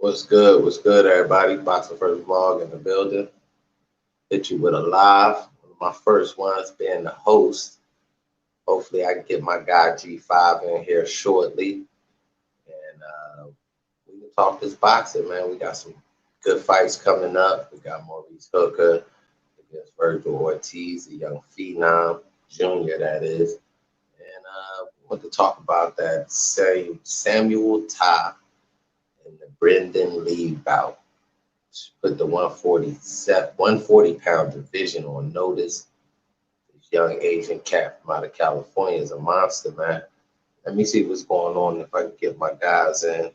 What's good? What's good, everybody? Boxing First Vlog in the building. Hit you with a live. One of my first ones being the host. Hopefully, I can get my guy G5 in here shortly. And we can talk this boxing, man. We got some good fights coming up. We got Maurice against Vergil Ortiz, a young phenom, junior, that is. And we want to talk about that same Samuel Teah in the Brandun lead bout. Put the 140-pound division on notice. This young Asian cat from out of California is a monster, man. Let me see what's going on if I can get my guys in.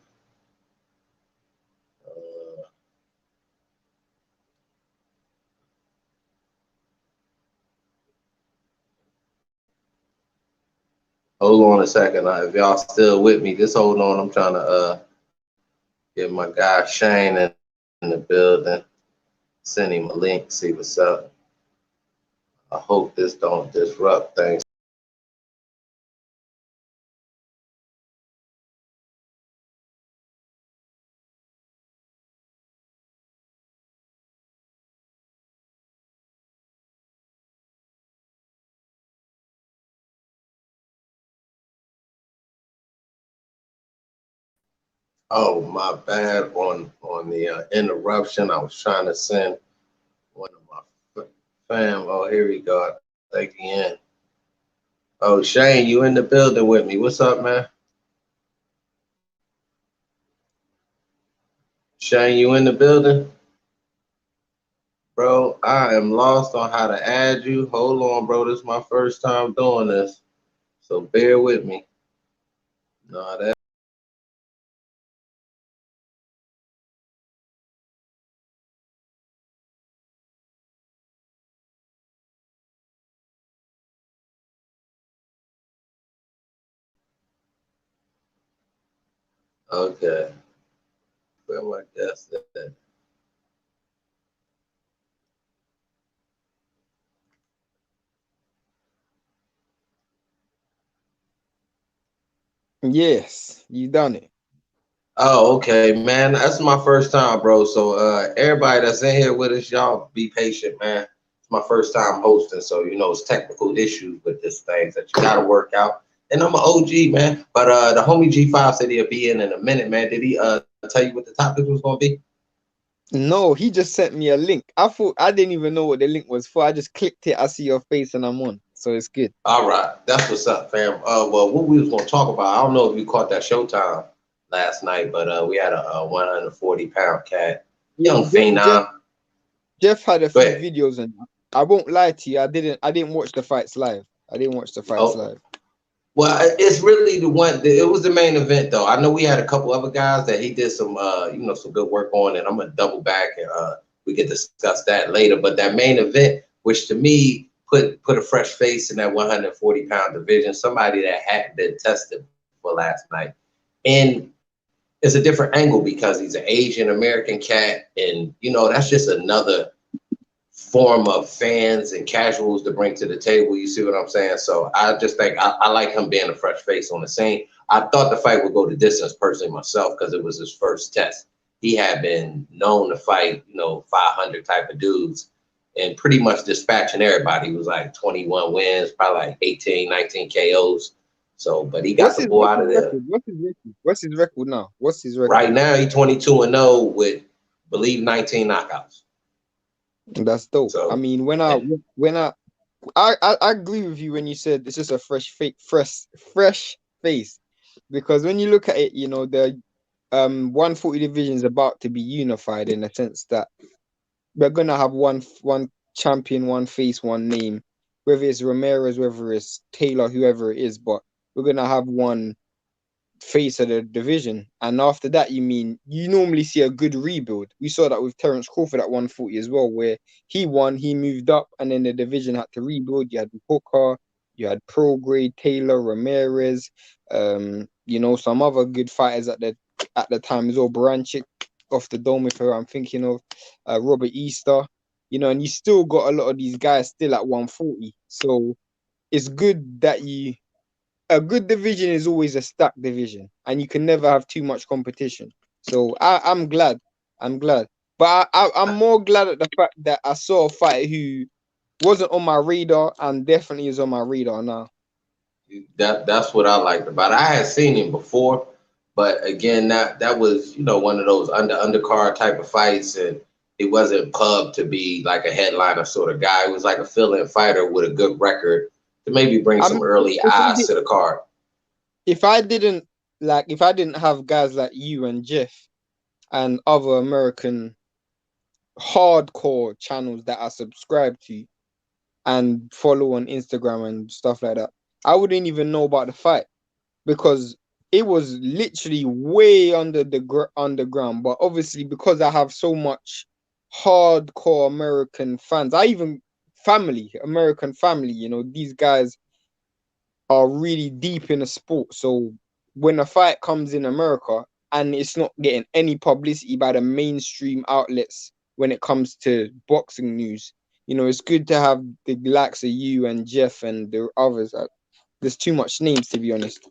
Hold on a second. If y'all still with me, just hold on. I'm trying to get my guy Shane in the building. Send him a link, see what's up. I hope this don't disrupt things. Oh, my bad on the interruption. I was trying to send one of my fam. Oh, here we go. Thank you in. Oh, Shane, you in the building with me. What's up, man? Shane, you in the building? Bro, I am lost on how to add you. Hold on, bro. This is my first time doing this. So bear with me. No, that. Okay. Where my guest at? Yes, you done it. Oh, okay, man. That's my first time, bro. So everybody that's in here with us, y'all be patient, man. It's my first time hosting, so it's technical issues with this thing that you gotta work out. And I'm an OG, man. But the homie G5 said he'll be in a minute, man. Did he tell you what the topic was gonna be? No, he just sent me a link. I didn't even know what the link was for. I just clicked it. I see your face and I'm on. So it's good. All right, that's what's up, fam. Well, what we was gonna talk about, I don't know if you caught that Showtime last night, but we had a 140-pound cat, Yeah, young phenom. Jeff had a Go few ahead. videos and I won't lie to you. I didn't watch the fights live. I didn't watch the fights Oh, live. well, it's really the one. It was the main event, though. I know we had a couple other guys that he did some good work on, and I'm gonna double back and we can discuss that later. But that main event, which to me put a fresh face in that 140-pound division, somebody that hadn't been tested for last night, and it's a different angle because he's an Asian American cat, and that's just another form of fans and casuals to bring to the table. You see what I'm saying? So I just think I like him being a fresh face on the scene. I thought the fight would go the distance personally myself because it was his first test. He had been known to fight, 500 type of dudes and pretty much dispatching everybody. He was like 21 wins, probably like 18, 19 KOs. So, but he got What's the his bull out of there. record? What's his record now? What's his record? Right now, he's 22-0 with, believe, 19 knockouts. That's dope. I So, mean, and I agree with you when you said it's just a fresh face, because when you look at it, the 140 division is about to be unified in the sense that we're gonna have one champion, one face, one name, whether it's Ramirez, whether it's Taylor, whoever it is, but we're gonna have one face of the division. And after that, you normally see a good rebuild. We saw that with Terence Crawford at 140 as well, where he won, he moved up, and then the division had to rebuild. You had Hooker, you had Prograde, Taylor, Ramirez, some other good fighters at the time as well. Baranchik off the dome, if I'm thinking of Robert Easter, and you still got a lot of these guys still at 140. So it's good that a good division is always a stacked division, and you can never have too much competition. So I'm glad. I'm glad. But I'm more glad at the fact that I saw a fighter who wasn't on my radar and definitely is on my radar now. That's what I liked about it. I had seen him before, but again, that was, you know, one of those undercard type of fights, and it wasn't pub to be like a headliner sort of guy. It was like a fill-in fighter with a good record to maybe bring I some mean, early eyes to the card. if I didn't have guys like you and Jeff and other American hardcore channels that I subscribe to and follow on Instagram and stuff like that, I wouldn't even know about the fight because it was literally way under the underground. But obviously, because I have so much hardcore American fans, I even American family, you know, these guys are really deep in the sport. So when a fight comes in America and it's not getting any publicity by the mainstream outlets when it comes to boxing news, you know, it's good to have the likes of you and Jeff and the others. There's too much names, to be honest.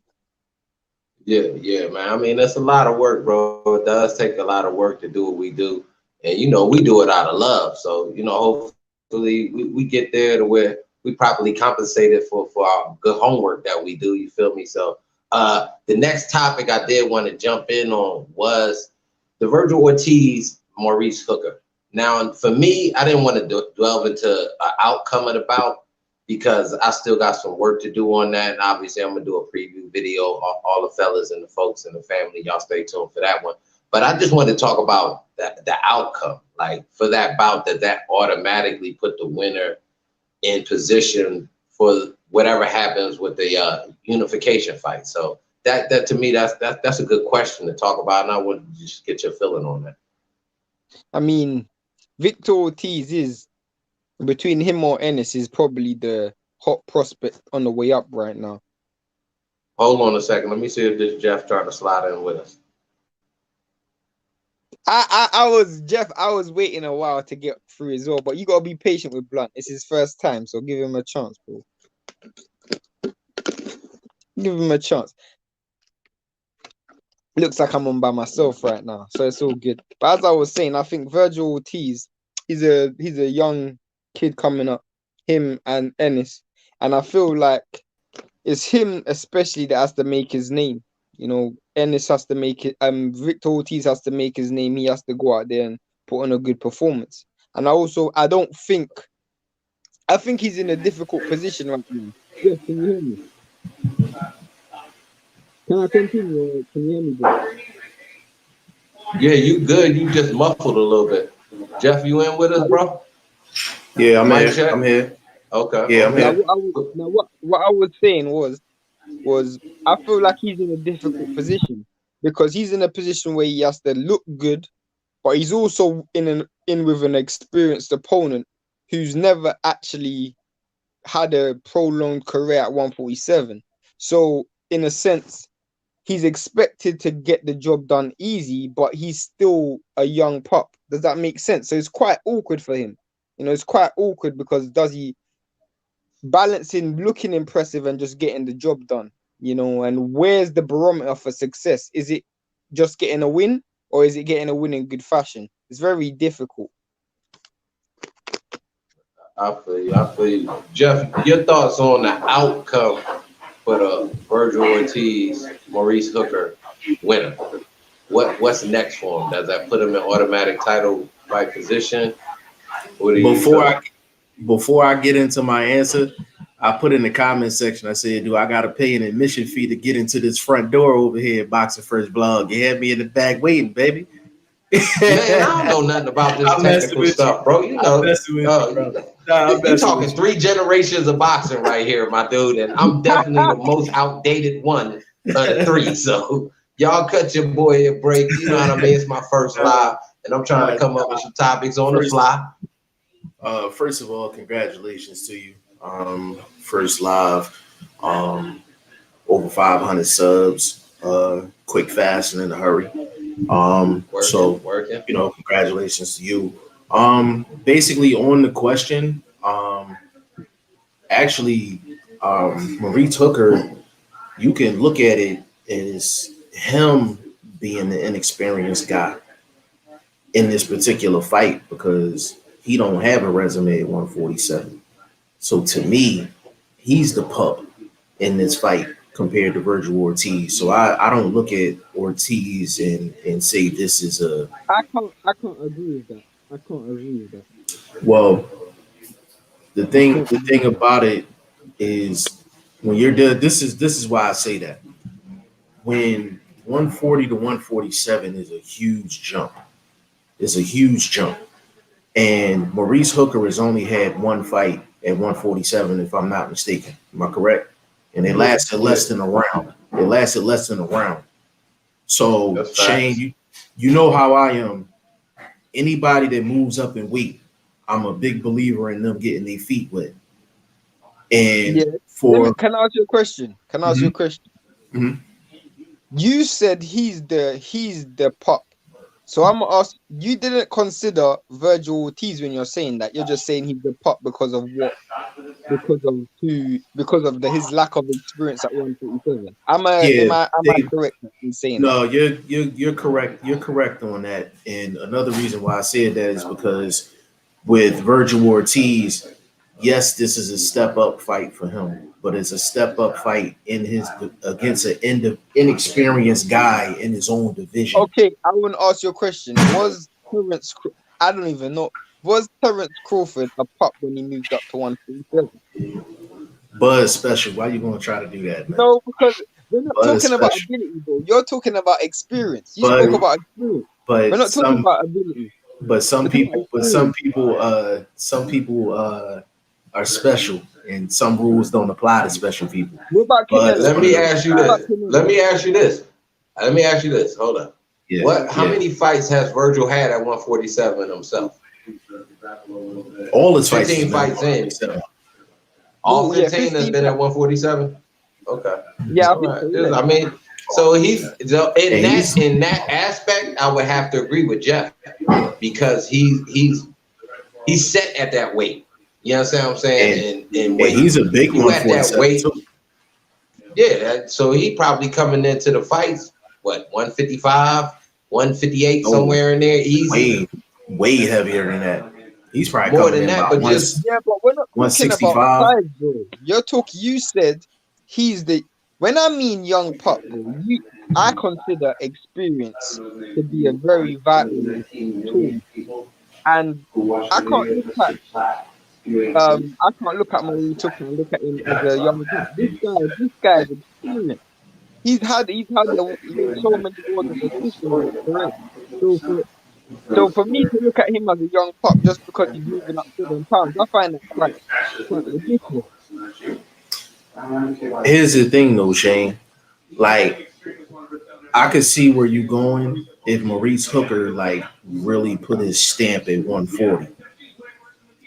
Yeah, man. I mean, that's a lot of work, bro. It does take a lot of work to do what we do. And, you know, we do it out of love. So, you know, hopefully we get there to where we properly compensated for our good homework that we do. You feel me? So the next topic I did want to jump in on was the Vergil Ortiz, Maurice Hooker. Now, for me, I didn't want to delve into an outcome of the bout, because I still got some work to do on that. And obviously, I'm going to do a preview video. All the fellas and the folks and the family, y'all stay tuned for that one. But I just wanted to talk about the outcome, like for that bout, that automatically put the winner in position for whatever happens with the unification fight. So that to me, that's a good question to talk about. And I want to just get your feeling on that. I mean, Victor Ortiz is, between him or Ennis, is probably the hot prospect on the way up right now. Hold on a second. Let me see if this Jeff trying to slide in with us. I was waiting a while to get through as well, but you gotta be patient with Blunt. It's his first time, so give him a chance, bro. Give him a chance. Looks like I'm on by myself right now, so it's all good. But as I was saying, I think Vergil Ortiz, he's a young kid coming up, him and Ennis, and I feel like it's him especially that has to make his name. You know, Ennis has to make it. Victor Ortiz has to make his name. He has to go out there and put on a good performance. And I think he's in a difficult position right now. Yes, can you hear me? Can I continue? Or can you hear me, bro? Yeah, you good. You just muffled a little bit. Jeff, you in with us, bro? Yeah, I'm here. I'm here. Okay. Yeah, I'm here. What I was saying was I feel like he's in a difficult position because he's in a position where he has to look good, but he's also in with an experienced opponent who's never actually had a prolonged career at 147. So in a sense, he's expected to get the job done easy, but he's still a young pup. Does that make sense? So it's quite awkward for him. You know, it's quite awkward because does he balancing looking impressive and just getting the job done? You know, and where's the barometer for success? Is it just getting a win, or is it getting a win in good fashion? It's very difficult. I feel you. Jeff, your thoughts on the outcome for the Vergil Ortiz, Maurice Hooker winner? What's next for him? Does that put him in automatic title fight position? Before I get into my answer, I put in the comment section, I said, do I got to pay an admission fee to get into this front door over here at BoxingFirstVlog? You had me in the back waiting, baby. Man, I don't know nothing about this technical stuff, bro. You know, you're talking 3 generations of boxing right here, my dude, and I'm definitely the most outdated one of the 3. So y'all cut your boy a break. You know what I mean? It's my first live, and I'm trying to come up with some topics on the fly. First of all, congratulations to you. First live, over 500 subs, quick, fast, and in a hurry. Working. You know, congratulations to you. Basically on the question, Maurice Hooker, you can look at it as him being the inexperienced guy in this particular fight because he don't have a resume at 147. So to me, he's the pup in this fight compared to Vergil Ortiz. So I don't look at Ortiz and say this is a. I can't agree with that. I can't agree with that. Well, the thing about it is when you're done. This is why I say that when 140 to 147 is a huge jump. It's a huge jump. And Maurice Hooker has only had one fight at 147, if I'm not mistaken. Am I correct? And it lasted less than a round. It lasted less than a round. So, That's Shane, you know how I am. Anybody that moves up in weight, I'm a big believer in them getting their feet wet. And can I ask you a question? Mm-hmm. You said he's the pup. So I'm gonna ask, you didn't consider Vergil Ortiz when you're saying that. You're just saying he's the pup because of what? Because of his lack of experience at 147. Am I correct in saying that? No, you're correct. You're correct on that. And another reason why I said that is because with Vergil Ortiz, yes, this is a step up fight for him, but it's a step up fight against an inexperienced guy in his own division. Okay, I want to ask you a question. I don't even know. Was Terence Crawford a pup when he moved up to 147? Buzz Special. Why are you going to try to do that, man? No, because we're not talking about ability, bro. You're talking about experience. You spoke about experience. But we're not talking about ability. But some people are special, and some rules don't apply to special people. Let me ask you this. Hold on. Yeah, How many fights has Vergil had at 147 himself? All his 15 fights in. All 15 has been at 147. Okay. Yeah. Right. I mean, so in that aspect, I would have to agree with Jeff because he's set at that weight. You understand what I'm saying? And he's a big one at that weight. Yeah, so he probably coming into the fights, 155, 158, somewhere in there, easy. Way heavier than that. He's probably more than that, but we're not talking about size, bro. You said he's the. When I mean young pup, bro, I consider experience to be a very vital tool, and I can't look at Maurice Hooker and look at him as a young pup. This guy's experience. He's had so many wars of position, correct? So for me to look at him as a young pup just because he's moving up 7 pounds, I find that quite ridiculous. Here's the thing, though, Shane. Like, I could see where you're going if Maurice Hooker really put his stamp at 140.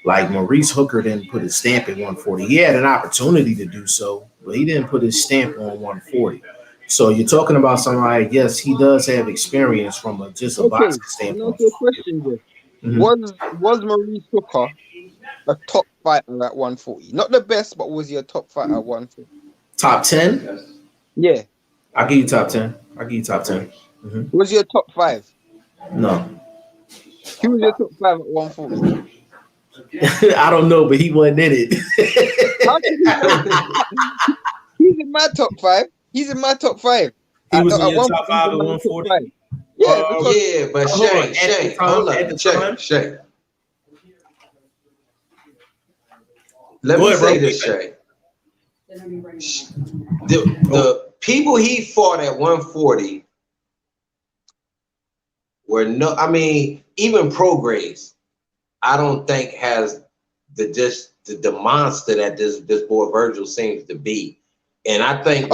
Like Maurice Hooker didn't put his stamp at 140. He had an opportunity to do so, but he didn't put his stamp on 140. So you're talking about somebody, yes, he does have experience from just a boxing standpoint. That's your question, Jeff. Mm-hmm. Was Maurice Hooker a top fighter at 140? Not the best, but was he a top fighter at 140? Top 10? Yeah. I'll give you top 10. Mm-hmm. Was he a top 5? No. He was your top 5 at 140. I don't know, but he wasn't in it. He's in my top 5. He's in my top 5. He was in your top 5 at 140? Yeah, but Shay, hold up. Shay. Let me say this, Shay. The people he fought at 140 were even Prograis, I don't think has the monster that this boy Vergil seems to be. And I think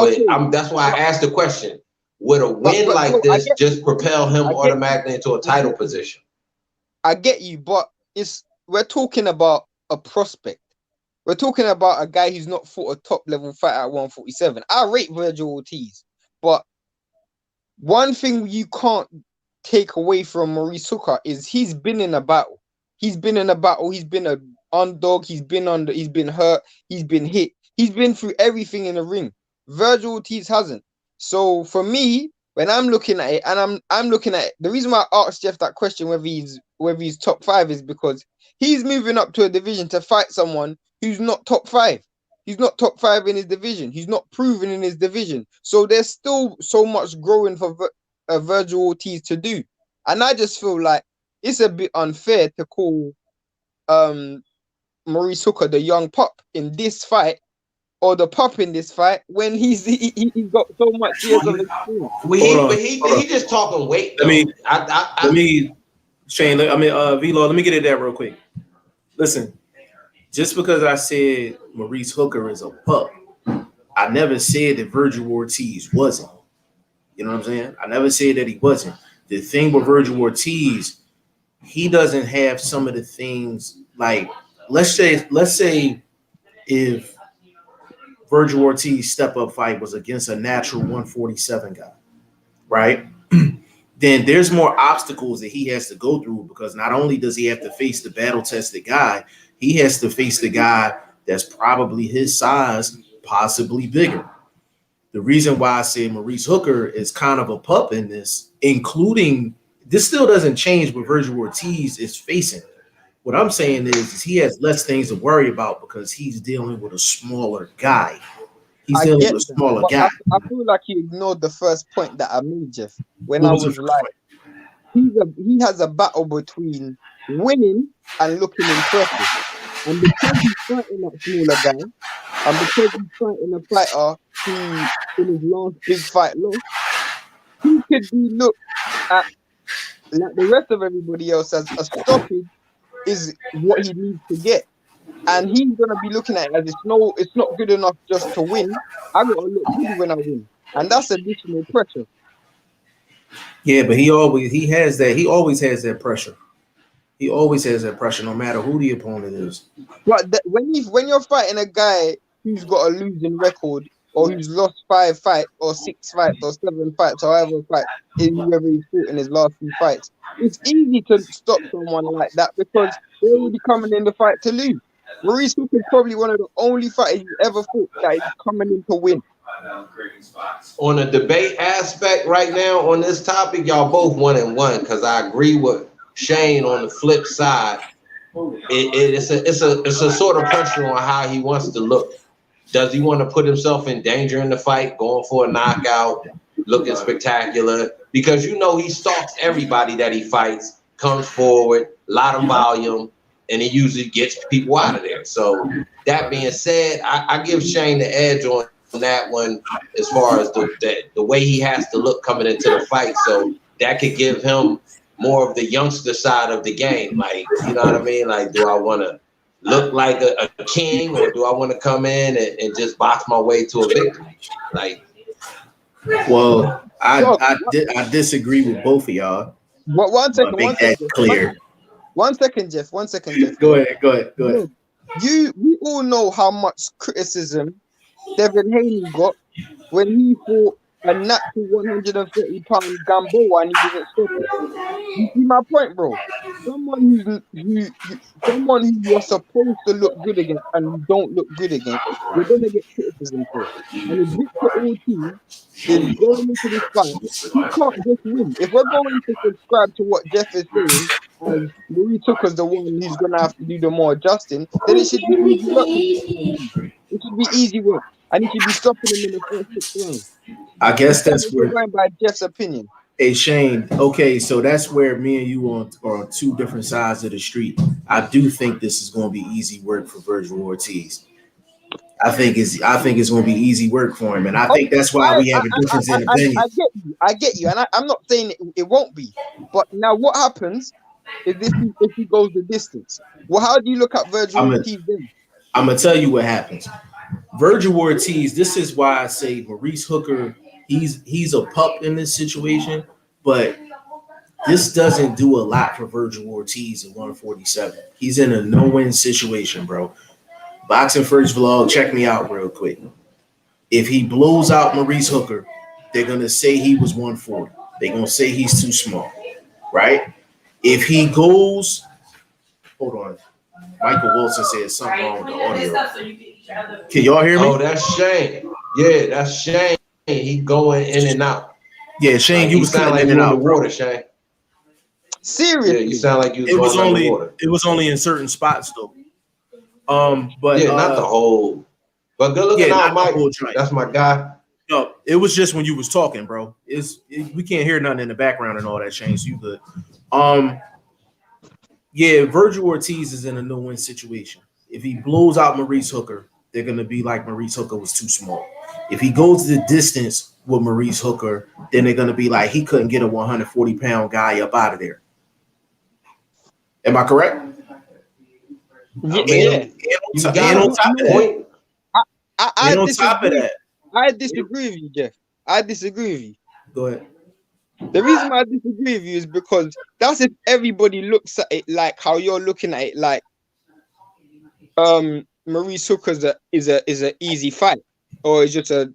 that's why I asked the question: would a win like this just propel him automatically into a title position? I get you, but we're talking about a prospect. We're talking about a guy who's not fought a top level fight at 147. I rate Vergil Ortiz, but one thing you can't take away from Maurice Hooker is he's been in a battle. He's been an underdog. He's been hurt. He's been hit. He's been through everything in the ring. Vergil Ortiz hasn't. So for me, when I'm looking at it, and I'm looking at it, the reason why I asked Jeff that question whether he's top 5 is because he's moving up to a division to fight someone who's not top 5. He's not top 5 in his division. He's not proven in his division. So there's still so much growing for Vergil Ortiz to do. And I just feel like it's a bit unfair to call Maurice Hooker the young pup in this fight, or the pup in this fight, when he's got so much years of experience. But he just talking weight. Let me Shane. Vlog. Let me get it there real quick. Listen, just because I said Maurice Hooker is a pup, I never said that Vergil Ortiz wasn't. You know what I'm saying? I never said that he wasn't. The thing with Vergil Ortiz, he doesn't have some of the things like, let's say if Vergil Ortiz step-up fight was against a natural 147 guy, right? Then there's more obstacles that he has to go through, because not only does he have to face the battle-tested guy, he has to face the guy that's probably his size, possibly bigger. The reason why I say Maurice Hooker is kind of a pup in this, including, this still doesn't change what Vergil Ortiz is facing. What I'm saying is he has less things to worry about because he's dealing with a smaller guy. He's dealing with a smaller guy. I feel like you ignored the first point that I made, Jeff. When I was like, he has a battle between winning and looking impressive. And because he's fighting that smaller guy, and because he's fighting a fighter who, in his last big fight, lost, he could be looked at like the rest of everybody else as a stoppage is what he needs to get. And he's gonna be looking at it as it's not good enough just to win. I gotta look good when I win. And that's additional pressure. Yeah, but he always has that pressure. He always has that pressure, no matter who the opponent is. But when you're fighting a guy who's got a losing record, or who's lost 5 fights, or 6 fights, or 7 fights, or however fight whoever he's fought in his last few fights, it's easy to stop someone like that because they're already coming in the fight to lose. Maurice Hooker is probably one of the only fighters you ever fought that is coming in to win. On a debate aspect right now on this topic, y'all both 1-1, because I agree with Shane on the flip side. It's a sort of pressure on how he wants to look. Does he want to put himself in danger in the fight, going for a knockout, looking spectacular? Because he stalks everybody that he fights, comes forward, a lot of volume, and he usually gets people out of there. So that being said, I give Shane the edge on that one as far as the way he has to look coming into the fight. So that could give him more of the youngster side of the game. Like, you know what I mean? Like, do I want to look like a king, or do I want to come in and just box my way to a victory? Like, well, I disagree with both of y'all. One second. Clear. One second, Jeff. Go ahead. We all know how much criticism Devin Haney got when he fought a natural 130-pound Gamboa and he didn't stop it. You see my point, bro? Someone who you're supposed to look good against and you don't look good against, you're gonna get criticism for it. And if Victor Ortiz is going into this fight, he can't just win. If we're going to subscribe to what Jeff is saying, and Maurice Hooker's the one who's gonna have to do the more adjusting, then it should be easy work. It should be easy work. And he should be stopping him in the first 6 rounds. I guess that's where, going by Jeff's opinion. Hey Shane, okay, so that's where me and you are on 2 different sides of the street. I do think this is going to be easy work for Vergil Ortiz. I think it's going to be easy work for him, and I think that's why we have a difference in opinion. I get you, and I'm not saying it won't be, but now what happens is if he goes the distance? Well, how do you look at Vergil Ortiz then? I'm gonna tell you what happens. Vergil Ortiz, this is why I say Maurice Hooker, he's a pup in this situation, but this doesn't do a lot for Vergil Ortiz at 147. He's in a no-win situation, bro. BoxingFirstVlog, check me out real quick. If he blows out Maurice Hooker, they're gonna say he was 140. They're gonna say he's too small, right? If he goes, hold on. Michael Wilson says something wrong with the audio. Can y'all hear me? Oh, that's Shane. Yeah, that's Shane. He going in and out. Yeah, Shane, you was sound cutting like in you and in the out. water, Shane. Seriously, Yeah, you sound like you was going underwater. It was only in certain spots though. But yeah, not the whole. But good looking out, Mike. That's my guy. No, it was just when you was talking, bro. We can't hear nothing in the background and all that, Shane. So you good. Yeah, Vergil Ortiz is in a no-win situation. If he blows out Maurice Hooker, they're gonna be like Maurice Hooker was too small. If he goes the distance with Maurice Hooker, then they're gonna be like he couldn't get a 140-pound guy up out of there. Am I correct? Yeah. And on top of that, I disagree with you, Jeff. I disagree with you. Go ahead. The reason why I disagree with you is because that's if everybody looks at it like how you're looking at it, like Maurice Hooker is a easy fight, or is a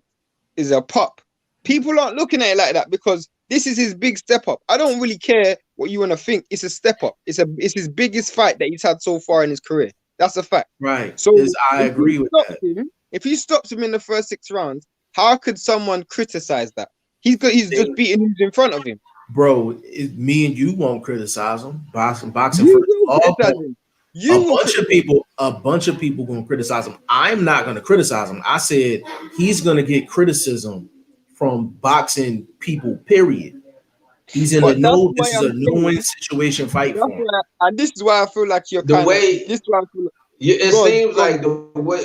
pop. People aren't looking at it like that because this is his big step up. I don't really care what you want to think. It's a step up. It's his biggest fight that he's had so far in his career. That's a fact. Right. So I agree with that. If he stops him in the first 6 rounds, how could someone criticize that? He's just beating who's in front of him. Bro, me and you won't criticize him. Boxing a bunch of people gonna criticize him. I'm not gonna criticize him. I said he's gonna get criticism from boxing people, period. He's in this is a no-win situation fight for him. And this is why I feel like you're it seems like the way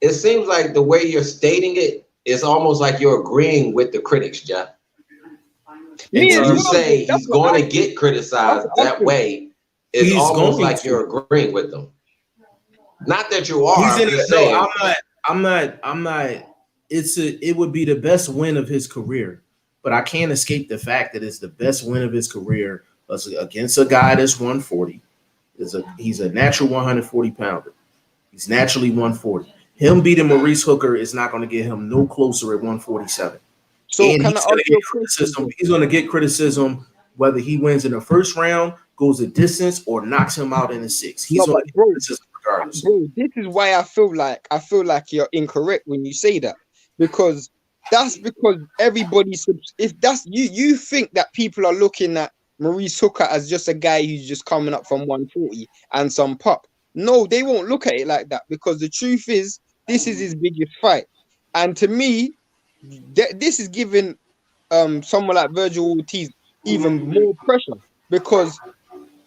it seems like the way you're stating it is almost like you're agreeing with the critics, Jeff. And so you say he's going to get criticized that way. It's almost like you're agreeing with them. Not that you are. I'm not. It would be the best win of his career, but I can't escape the fact that it's the best win of his career against a guy that's 140. He's a natural 140 pounder. He's naturally 140. Him beating Maurice Hooker is not going to get him no closer at 147. So and he's going to get criticism whether he wins in the first round, goes the distance, or knocks him out in the 6th. He's going to get criticism regardless. Bro, this is why I feel like you're incorrect when you say that, because everybody, if that's you think that people are looking at Maurice Hooker as just a guy who's just coming up from 140 and some pop. No, they won't look at it like that, because the truth is this is his biggest fight, and to me, this is giving someone like Vergil Ortiz even more pressure, because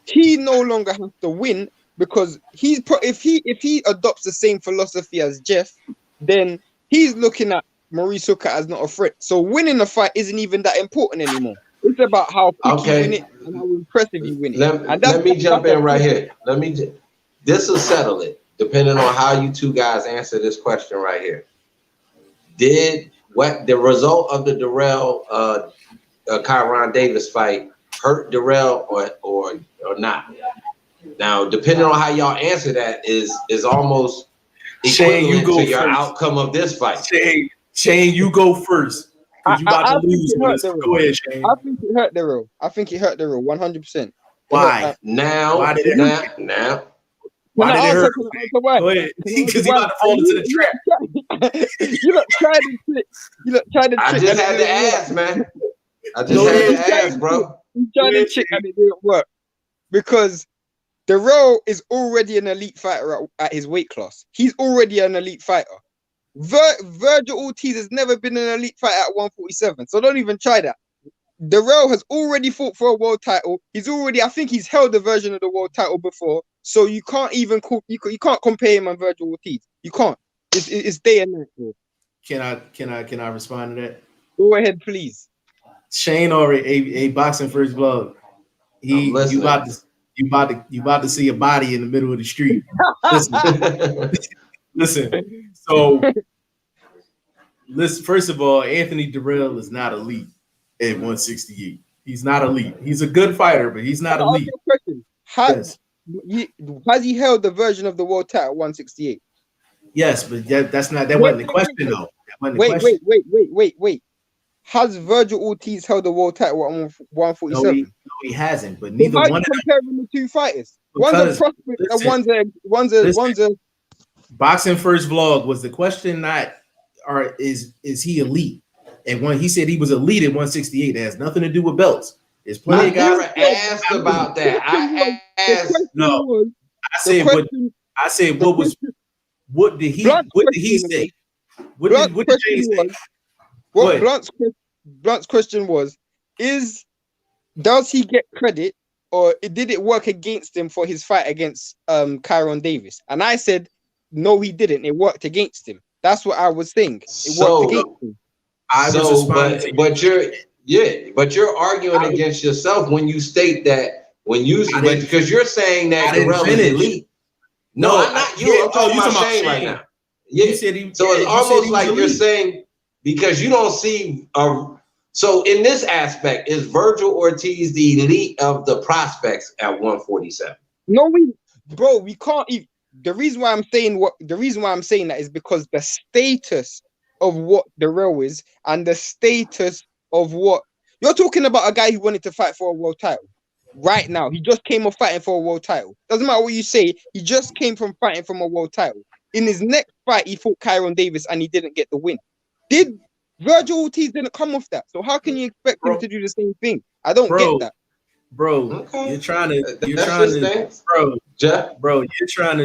he no longer has to win, because if he adopts the same philosophy as Jeff, then he's looking at Maurice Hooker as not a threat. So winning the fight isn't even that important anymore. It's about how quick you win it and how impressive you win it. Let me jump in right here. This will settle it, depending on how you two guys answer this question right here. Did the result of the Darrell Kyron Davis fight hurt Darrell or not? Now, depending on how y'all answer that is almost equivalent to your outcome of this fight. Shane, you go first. Because you about to lose. Go ahead, Shane. I think it hurt Darrell. 100%. Why? Why did it hurt? Now. Why did it hurt? Go ahead. Because he about to fall into the trap. You look tried to trick. I just had to ask, man. I just had to ask, bro. You tried to trick and it didn't work. Because Darrell is already an elite fighter at his weight class. He's already an elite fighter. Vergil Ortiz has never been an elite fighter at 147, so don't even try that. Darrell has already fought for a world title. I think he's held a version of the world title before. So you can't even you can't compare him and Vergil Ortiz. You can't. It's day and night, bro. Can I respond to that? Go ahead, please. Shane already a boxing first vlog. You about to see a body in the middle of the street. Listen. So first of all, Anthony Darrell is not elite at 168. He's not elite. He's a good fighter, but he's not elite. Has he held the version of the world title at 168? Yes, but that wasn't the question though. Wait. Has Vergil Ortiz held the world title at 147? No, he hasn't. But neither one. How are you comparing the two fighters? One's a prospect and one's a. Boxing First Vlog was the question. Not is he elite? And when he said he was elite at 168, that has nothing to do with belts. There's plenty of I guys. never asked about that. I asked. No, I said what did he say? What did James say? Blunt's question was, does he get credit, or did it work against him for his fight against Kyron Davis? And I said, no, he didn't. It worked against him. That's what I was saying. It worked against him. But you're arguing against yourself when you state that because you're saying that Darrell is elite. No, I'm not you. I'm talking about Shane right now. Yeah. So it's almost like you're saying because you don't see. So in this aspect, is Vergil Ortiz the elite of the prospects at 147? No, we can't. The reason why I'm saying that is because the status of what Darrell is and the status of what you're talking about, a guy who wanted to fight for a world title. Right now, he just came off fighting for a world title. Doesn't matter what you say, he just came from fighting from a world title. In his next fight, he fought Kyron Davis and he didn't get the win. Vergil Ortiz didn't come off that. So how can you expect him to do the same thing? I don't get that. Bro, you're trying to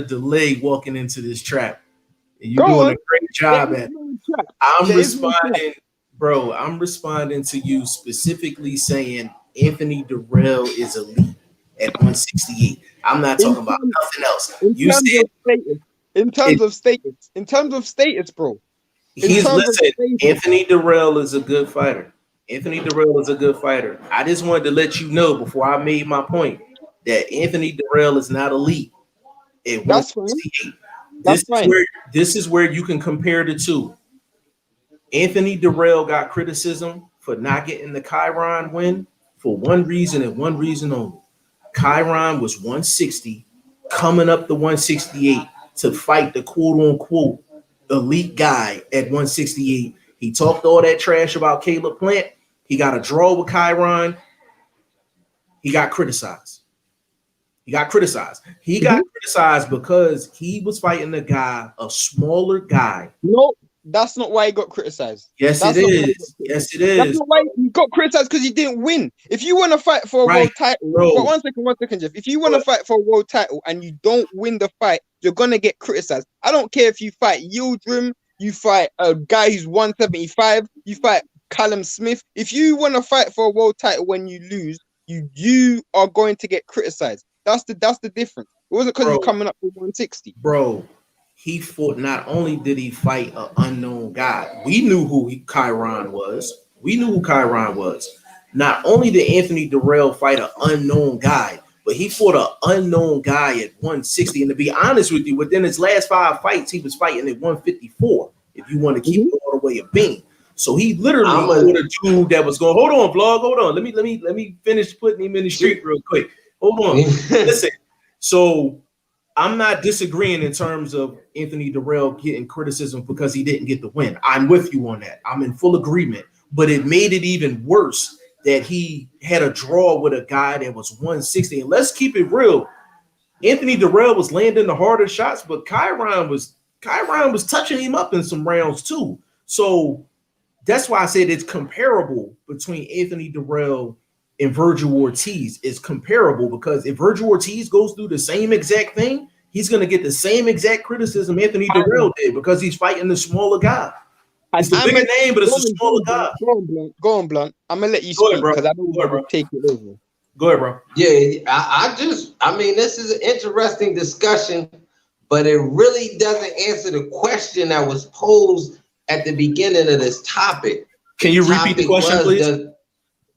delay walking into this trap. And you're doing a great job at it. I'm responding to you specifically saying Anthony Darrell is elite at 168. I'm not talking about nothing else. In terms of status, bro. Anthony Darrell is a good fighter. I just wanted to let you know before I made my point that Anthony Darrell is not elite at 168. This is where you can compare the two. Anthony Darrell got criticism for not getting the Kyron win for one reason and one reason only. Kyron was 160, coming up to 168 to fight the quote-unquote elite guy at 168. He talked all that trash about Caleb Plant. He got a draw with Kyron. He got criticized. He got criticized because he was fighting a smaller guy. No, that's not why he got criticized. Yes, it is. That's not why he got criticized, because he didn't win. If you want to fight for a world title, but one second, Jeff. If you want to fight for a world title and you don't win the fight, you're gonna get criticized. I don't care if you fight Yildirim, you fight a guy who's 175, you fight Callum Smith. If you want to fight for a world title when you lose, you are going to get criticized. That's the difference. It wasn't because you're coming up with 160. Bro, he fought, not only did he fight an unknown guy, we knew who Kyron was. Not only did Anthony Darrell fight an unknown guy, but he fought an unknown guy at 160. And to be honest with you, within his last 5 fights, he was fighting at 154, if you want to keep it all the way a bean. So he literally fought a dude that was going, hold on, vlog, hold on. Let me finish putting him in the street real quick. Hold on. Listen. So I'm not disagreeing in terms of Anthony Darrell getting criticism because he didn't get the win. I'm with you on that. I'm in full agreement. But it made it even worse that he had a draw with a guy that was 160. And let's keep it real. Anthony Darrell was landing the harder shots, but Kyron was touching him up in some rounds too. So that's why I said it's comparable between Anthony Darrell and Vergil Ortiz. Is comparable because if Vergil Ortiz goes through the same exact thing, he's going to get the same exact criticism Anthony Darrell did because he's fighting the smaller guy. It's a bigger name, but it's a smaller guy. Go on, Blunt. I'm going to let you speak because I don't want to take it over. Go ahead, bro. Yeah, I mean, this is an interesting discussion, but it really doesn't answer the question that was posed at the beginning of this topic. Can you repeat the question, please?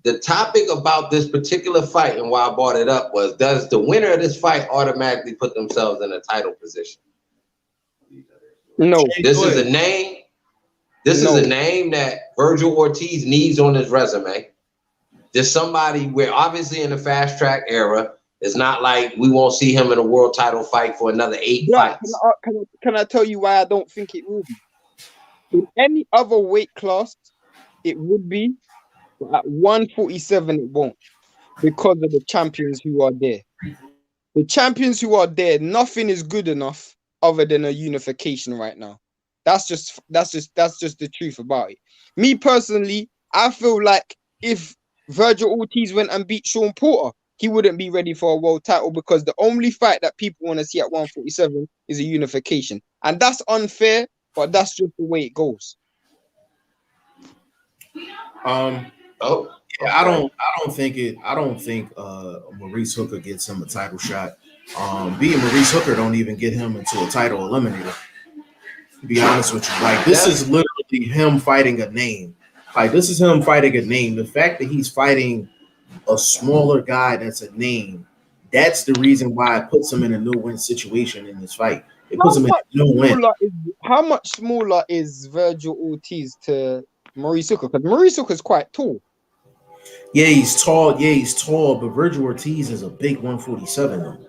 The topic about this particular fight and why I brought it up was, does the winner of this fight automatically put themselves in a title position? No. This is a name. This is a name that Vergil Ortiz needs on his resume. There's somebody where obviously in the fast track era, it's not like we won't see him in a world title fight for another 8 fights. Can I tell you why I don't think it will be? In any other weight class, it would be. At 147, it won't, because of the champions who are there. The champions who are there, nothing is good enough other than a unification right now. That's just the truth about it. Me personally, I feel like if Vergil Ortiz went and beat Sean Porter, he wouldn't be ready for a world title because the only fight that people want to see at 147 is a unification. And that's unfair, but that's just the way it goes. Yeah, I don't think Maurice Hooker gets him a title shot. Being Maurice Hooker don't even get him into a title eliminator. To be honest with you, like this is literally him fighting a name. Like this is him fighting a name. The fact that he's fighting a smaller guy that's a name, that's the reason why it puts him in a no-win situation in this fight. It puts him in no-win. How much smaller is Vergil Ortiz to Maurice Hooker? Because Maurice Hooker is quite tall. Yeah, he's tall. But Vergil Ortiz is a big 147 though.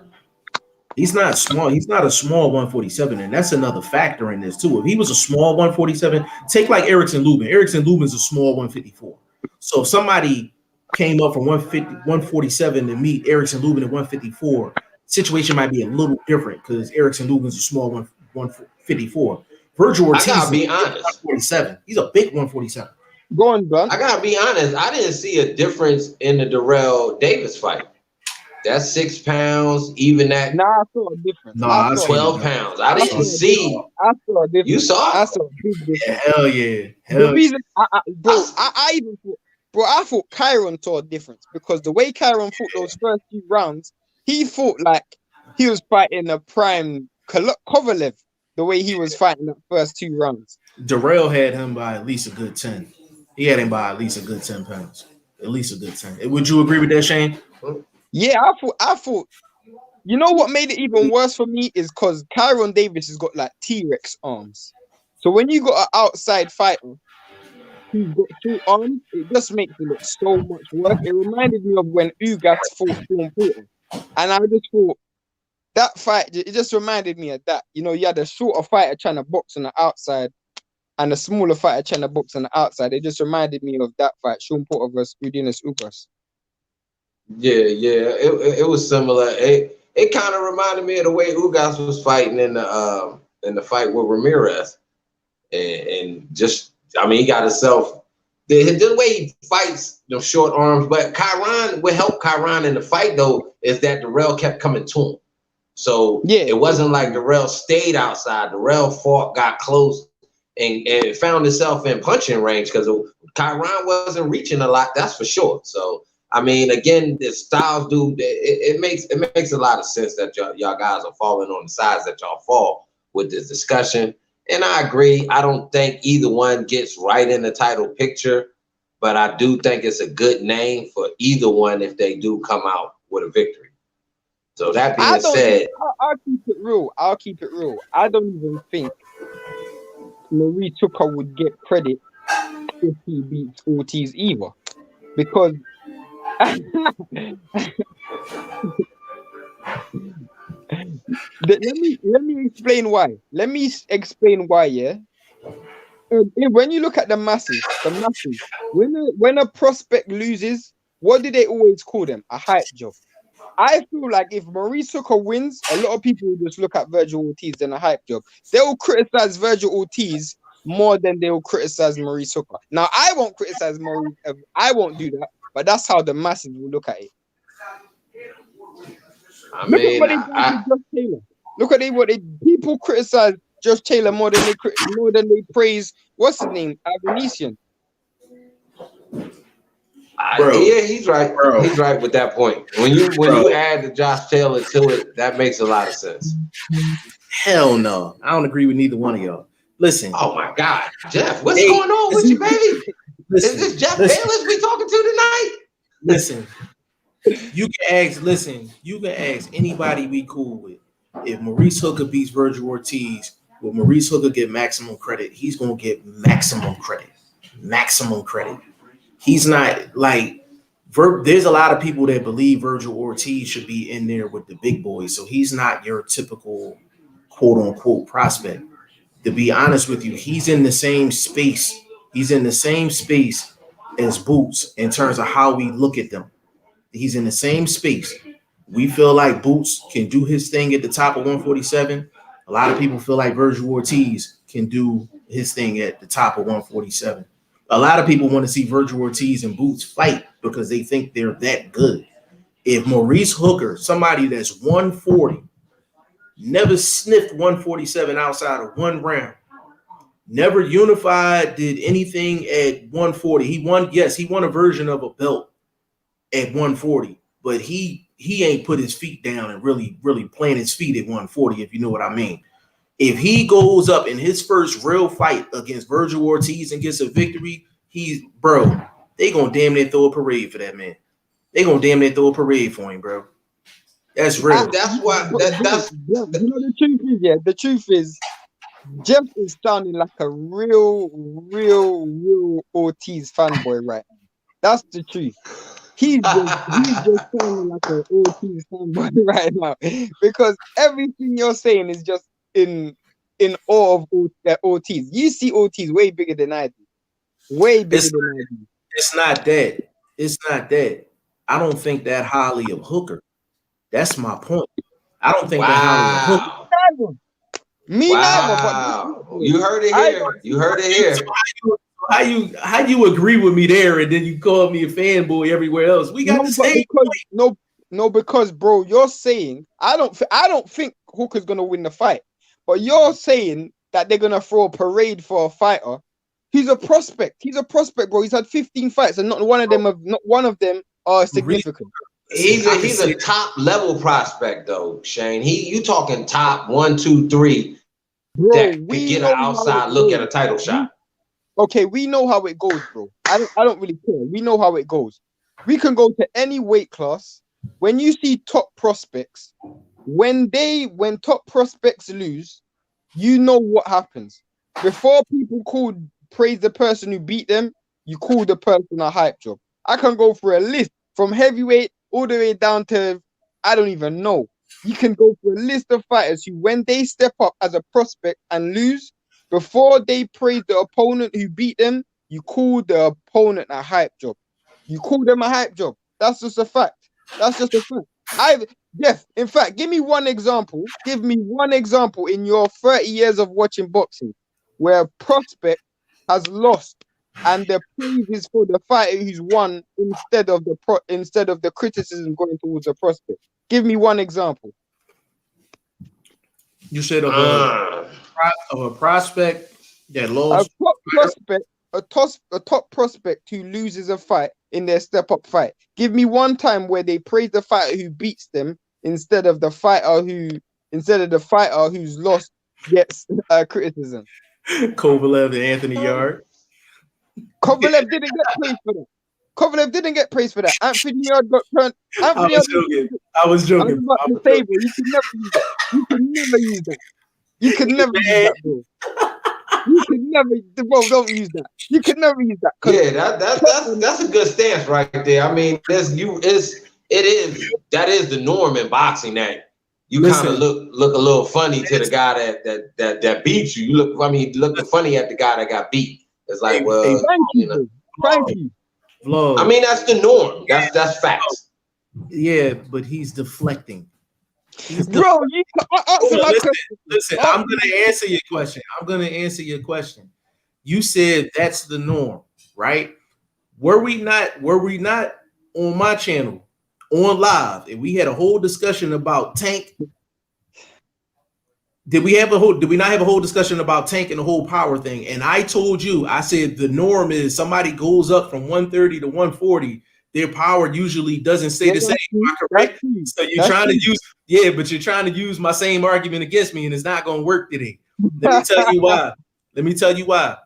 He's not small. He's not a small 147, and that's another factor in this too. If he was a small 147, take like Erickson Lubin. Erickson Lubin's a small 154. So if somebody came up from 147 to meet Erickson Lubin at 154, situation might be a little different because Erickson Lubin's a small 154. Vergil Ortiz I gotta be honest. 147. He's a big 147. Go on, Don. I gotta be honest. I didn't see a difference in the Darrell Davis fight. That's 6 pounds, even that. Nah, I saw a difference. Nah, 12 pounds. I didn't see. I saw a difference. You saw? I saw a big difference. Yeah, hell yeah. The reason, I even thought, I thought Kyron saw a difference because the way Kyron fought those first few rounds, he fought like he was fighting a prime Kovalev. The way he was fighting the first 2 rounds. Darrell had him by at least a good 10. He had him by at least a good 10 pounds. At least a good 10. Would you agree with that, Shane? Yeah, I thought. You know what made it even worse for me is because Kyron Davis has got like T-Rex arms. So when you got an outside fighter who's got short arms, it just makes it look so much worse. It reminded me of when Ugas fought Sean Porter, and I just thought that fight. It just reminded me of that. You know, you had a shorter fighter trying to box on the outside, and a smaller fighter trying to box on the outside. It just reminded me of that fight, Sean Porter versus Udinas Ugas. Yeah, it was similar. It kind of reminded me of the way Ugas was fighting in the fight with Ramirez, and just I mean he got himself the way he fights them short arms. But Kyron, what helped Kyron in the fight though is that Darrell kept coming to him. So yeah, it wasn't like Darrell stayed outside. Darrell fought, got close, and found himself in punching range because Kyron wasn't reaching a lot. That's for sure. So. I mean, again, the styles do. It makes a lot of sense that y'all guys are falling on the sides that y'all fall with this discussion. And I agree. I don't think either one gets right in the title picture, but I do think it's a good name for either one if they do come out with a victory. So that being said, I'll keep it real. I don't even think Maurice Hooker would get credit if he beats Ortiz either, because. let me explain why. Yeah. When you look at the masses, when a prospect loses, what do they always call them? A hype job. I feel like if Maurice Hooker wins, a lot of people will just look at Vergil Ortiz and a hype job. They will criticize Vergil Ortiz more than they will criticize Maurice Hooker. Now, I won't criticize Maurice. I won't do that. But that's how the masses will look at it. Look at what they did with Josh Taylor. Look at what people criticize Josh Taylor more than they praise what's his name, Venetian. Yeah, he's right. Bro. He's right with that point. When you add the Josh Taylor to it, that makes a lot of sense. Hell no, I don't agree with neither one of y'all. Listen. Oh my God, Jeff, what's going on with you, baby? Is this Jeff Bayless we talking to tonight? Listen, you can ask anybody we cool with. If Maurice Hooker beats Vergil Ortiz, will Maurice Hooker get maximum credit? He's gonna get maximum credit. Maximum credit. He's not like there's a lot of people that believe Vergil Ortiz should be in there with the big boys, so he's not your typical quote unquote prospect. To be honest with you, he's in the same space. He's in the same space as Boots in terms of how we look at them. He's in the same space. We feel like Boots can do his thing at the top of 147. A lot of people feel like Vergil Ortiz can do his thing at the top of 147. A lot of people want to see Vergil Ortiz and Boots fight because they think they're that good. If Maurice Hooker, somebody that's 140, never sniffed 147 outside of one round, never unified, did anything at 140. He won a version of a belt at 140, but he ain't put his feet down and really plant his feet at 140, if you know what I mean. If he goes up in his first real fight against Vergil Ortiz and gets a victory, they gonna damn near throw a parade for that man. They gonna damn near throw a parade for him, bro. That's real. That's why. That's you know the truth is, yeah. The truth is, Jeff is sounding like a real Ortiz fanboy right now. That's the truth. He's just sounding like an Ortiz fanboy right now because everything you're saying is just in awe of Ortiz. You see Ortiz way bigger than I do. Way bigger than I do. It's not that. It's not that. I don't think that highly of Hooker. That's my point. I don't think that highly of Hooker. Me neither. But you heard it here. You heard it here. So how you agree with me there, and then you call me a fanboy everywhere else? We got the same. Because bro, you're saying I don't think Hooker's gonna win the fight, but you're saying that they're gonna throw a parade for a fighter. He's a prospect. He's a prospect, bro. He's had 15 fights, and not one of them are significant. He's a top level prospect though, Shane. You talking top 1, 2, 3 bro, that could get an outside look at a title shot. Okay, we know how it goes, bro. I don't really care. We know how it goes. We can go to any weight class. When you see top prospects, when top prospects lose, you know what happens. Before people praise the person who beat them, you call the person a hype job. I can go for a list from heavyweight all the way down to I don't even know. You can go for a list of fighters who, when they step up as a prospect and lose, before they praise the opponent who beat them, you call the opponent a hype job. You call them a hype job. That's just a fact. That's just a fact. Jeff, in fact, give me one example. Give me one example in your 30 years of watching boxing where a prospect has lost and the praise is for the fighter who's won instead of the criticism going towards the prospect. Give me one example. You said of a prospect that lost. A top prospect who loses a fight in their step-up fight. Give me one time where they praise the fighter who beats them instead of the fighter who's lost gets criticism. Kovalev and Anthony Yard. Kovalev didn't get praised for that. Kovalev didn't get praised for that. Anthony Yard got turned. I was joking. You can never use that. You can never use that. You can never use that, bro. You can never, bro. Don't use that. You can never use that. Yeah, that's a good stance right there. I mean, that is the norm in boxing that you kind of look a little funny to the guy that beat you. You look funny at the guy that got beat. It's like, well, thank you. I mean, that's the norm. That's facts. Yeah, but he's deflecting. Bro, listen, I'm gonna answer your question. You said that's the norm, right? Were we not on my channel on live and we had a whole discussion about Tank? Did we not have a whole discussion about Tank and the whole power thing? And I told you, I said the norm is somebody goes up from 130 to 140, their power usually doesn't stay the same. Correct? So you're trying to use my same argument against me, and it's not gonna work today. Let me tell you why.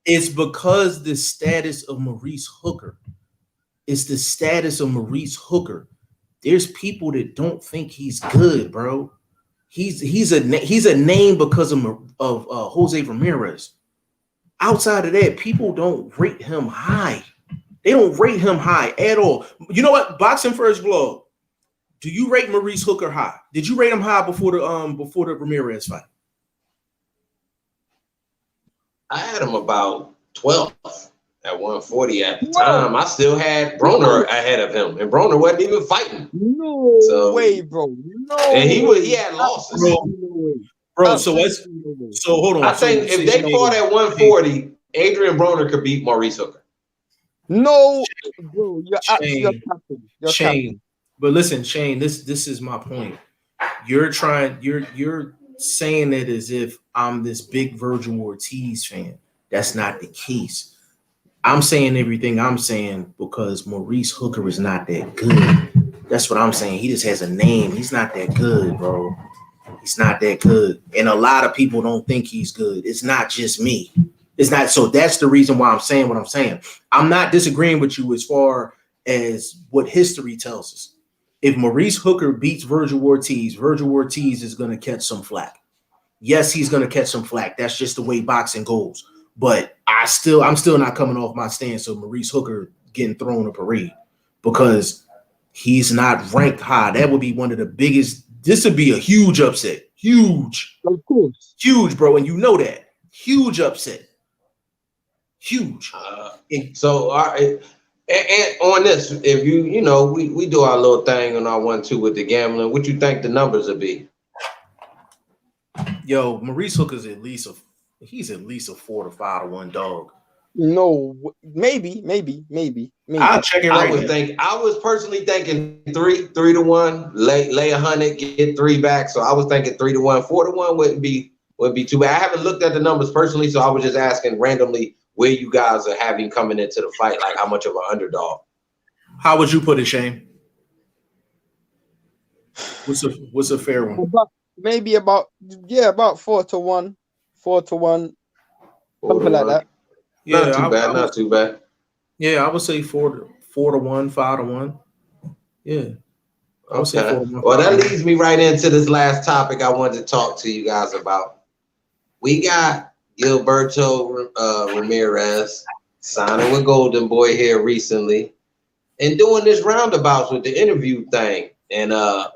It's because the status of Maurice Hooker. It's the status of Maurice Hooker. There's people that don't think he's good, bro. He's a name because of Jose Ramirez. Outside of that, people don't rate him high. They don't rate him high at all. You know what? BoxingFirstVlog. Do you rate Maurice Hooker high? Did you rate him high before the Ramirez fight? I had him about 12 at 140 at the time. I still had Broner ahead of him, and Broner wasn't even fighting. No way, bro. No. And he had losses. bro. So let's. So hold on. I think if they fought at 140, Adrian Broner could beat Maurice Hooker. No, bro, you're captain. You're captain. But listen, Shane, this is my point. You're saying it as if I'm this big Vergil Ortiz fan. That's not the case. I'm saying everything I'm saying because Maurice Hooker is not that good. That's what I'm saying. He just has a name. He's not that good, bro. He's not that good. And a lot of people don't think he's good. It's not just me. It's not. So that's the reason why I'm saying what I'm saying. I'm not disagreeing with you as far as what history tells us. If Maurice Hooker beats Vergil Ortiz is going to catch some flack. Yes, he's going to catch some flack. That's just the way boxing goes. But I'm still not coming off my stance of Maurice Hooker getting thrown a parade because he's not ranked high. That would be one of the biggest. This would be a huge upset. Huge. Of course. Huge, bro. And you know that. Huge upset. Huge. So, all right. And on this, if you know, we do our little thing on our 1-2 with the gambling. What you think the numbers will be? Yo, Maurice Hooker's at least a 4 to 5 to 1 dog. No, maybe. I'll check it right I was personally thinking 3 to 1, lay 100, get 3 back. So I was thinking 3 to 1, 4 to 1 wouldn't be too bad. I haven't looked at the numbers personally, so I was just asking randomly where you guys are having coming into the fight, like how much of an underdog. How would you put it, Shane? What's a fair one? Maybe about 4 to 1. 4 to 1. Something like that. Yeah, not too bad. Yeah, I would say 4 to 1, 5 to 1. Yeah. I would say 4 to 1. Well, that leads me right into this last topic I wanted to talk to you guys about. We got Gilberto Ramirez signing with Golden Boy here recently and doing this roundabouts with the interview thing. And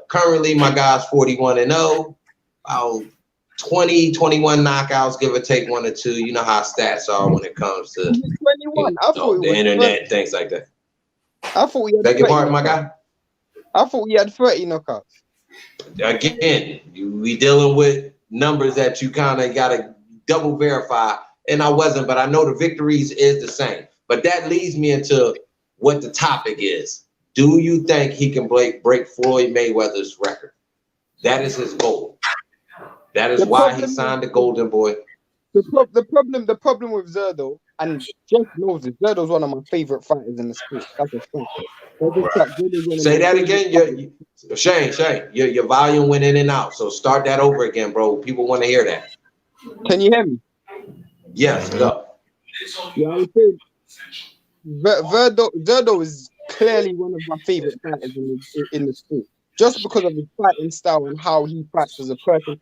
currently my guy's 41-0, about 20, 21 knockouts, give or take 1 or 2. You know how stats are when it comes to 21. The internet and things like that. I thought we had beg your pardon, my guy? I thought we had 30 knockouts. Again, we dealing with numbers that you kind of got to double verify, and I wasn't, but I know the victories is the same. But that leads me into what the topic is. Do you think he can break Floyd Mayweather's record? That is his goal. That is why he signed the Golden Boy. The problem with Zerdo, and Jeff knows this, Zerdo's one of my favorite fighters in the sport. That's a fact. Say that again. Shane, your volume went in and out. So start that over again, bro. People want to hear that. Can you hear me? Yes, go. Yeah, I would say Zerdo is clearly one of my favorite fighters in the sport. Just because of his fighting style and how he fights as a person,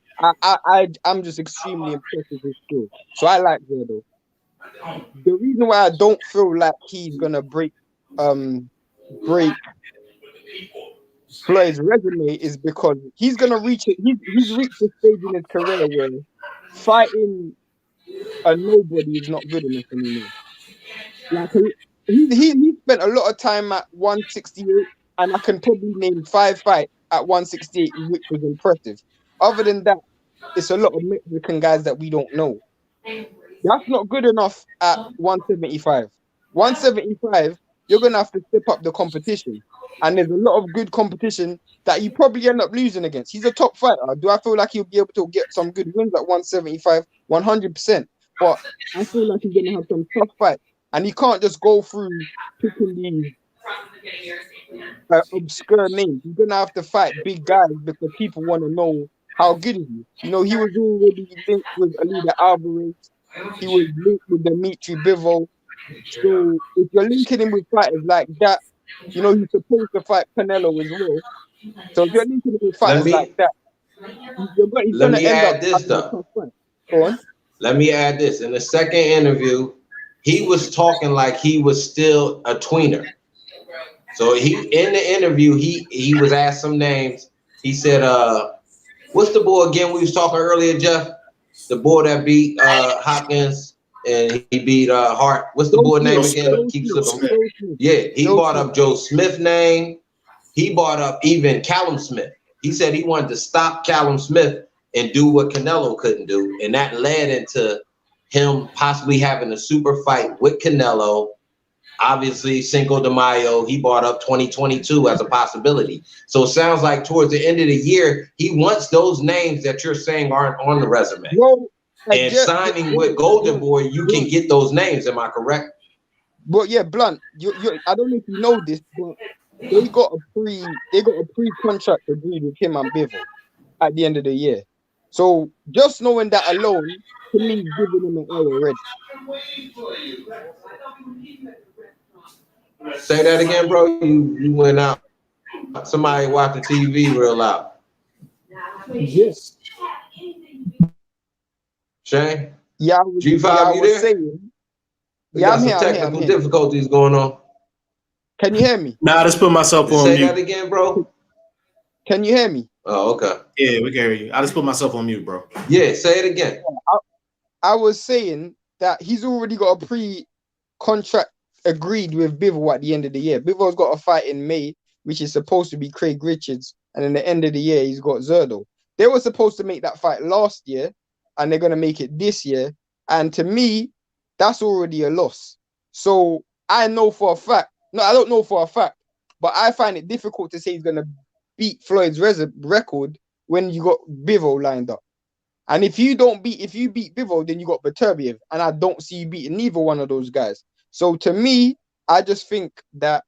I'm just extremely impressed with his skill. So I like Zerdo. The reason why I don't feel like he's gonna break Floyd's resume is because he's gonna reach it. He's reached a stage in his career where fighting a nobody is not good enough anymore. Like he spent a lot of time at 168, and I can probably name 5 fights at 168, which was impressive. Other than that, it's a lot of Mexican guys that we don't know. That's not good enough at 175. 175, you're gonna have to step up the competition, and there's a lot of good competition that you probably end up losing against. He's a top fighter. Do I feel like he'll be able to get some good wins at 175? 100%. But I feel like he's gonna have some tough fights, and he can't just go through picking these obscure names. He's gonna have to fight big guys because people want to know how good he is. You know, he was already linked with Alida Alvarez. He was linked with Dimitri Bivol. So if you're linking him with fighters like that, you know he's supposed to fight Canelo as well. So if you're linking him with fighters like that, he's gonna end up this stuff. Go on. Let me add this. In the second interview, he was talking like he was still a tweener. So in the interview, he was asked some names. He said, what's the boy again we was talking earlier, Jeff? The boy that beat Hopkins and he beat Hart. What's the boy name again? Yeah, he brought up Joe Smith's name. He brought up even Callum Smith. He said he wanted to stop Callum Smith and do what Canelo couldn't do. And that led into him possibly having a super fight with Canelo. Obviously, Cinco de Mayo, he brought up 2022 as a possibility. So it sounds like towards the end of the year, he wants those names that you're saying aren't on the resume. Well, and signing with Golden Boy, you can get those names. Am I correct? But yeah, Blunt, you I don't know if you know this, but they got a pre-contract agreed with him and Bivol at the end of the year. So just knowing that alone, to me, is giving him an L already. Say that again, bro. You went out. Somebody watching TV real loud. Yes. Shane? Yeah, G5, you there? Saying, we got some technical difficulties going on. Can you hear me? Nah, I just put myself on mute. Say that again, bro. Can you hear me? Oh, okay. Yeah, we can hear you. I just put myself on mute, bro. Yeah, say it again. I was saying that he's already got a pre-contract agreed with Bivol at the end of the year. Bivol's got a fight in May, which is supposed to be Craig Richards, and in the end of the year, he's got Zerdo. They were supposed to make that fight last year, and they're going to make it this year. And to me, that's already a loss. So I know for a fact, no, I don't know for a fact, but I find it difficult to say he's going to beat Floyd's record when you got Bivol lined up. And if you beat Bivol, then you got Beterbiev, and I don't see you beating neither one of those guys. So to me, I just think that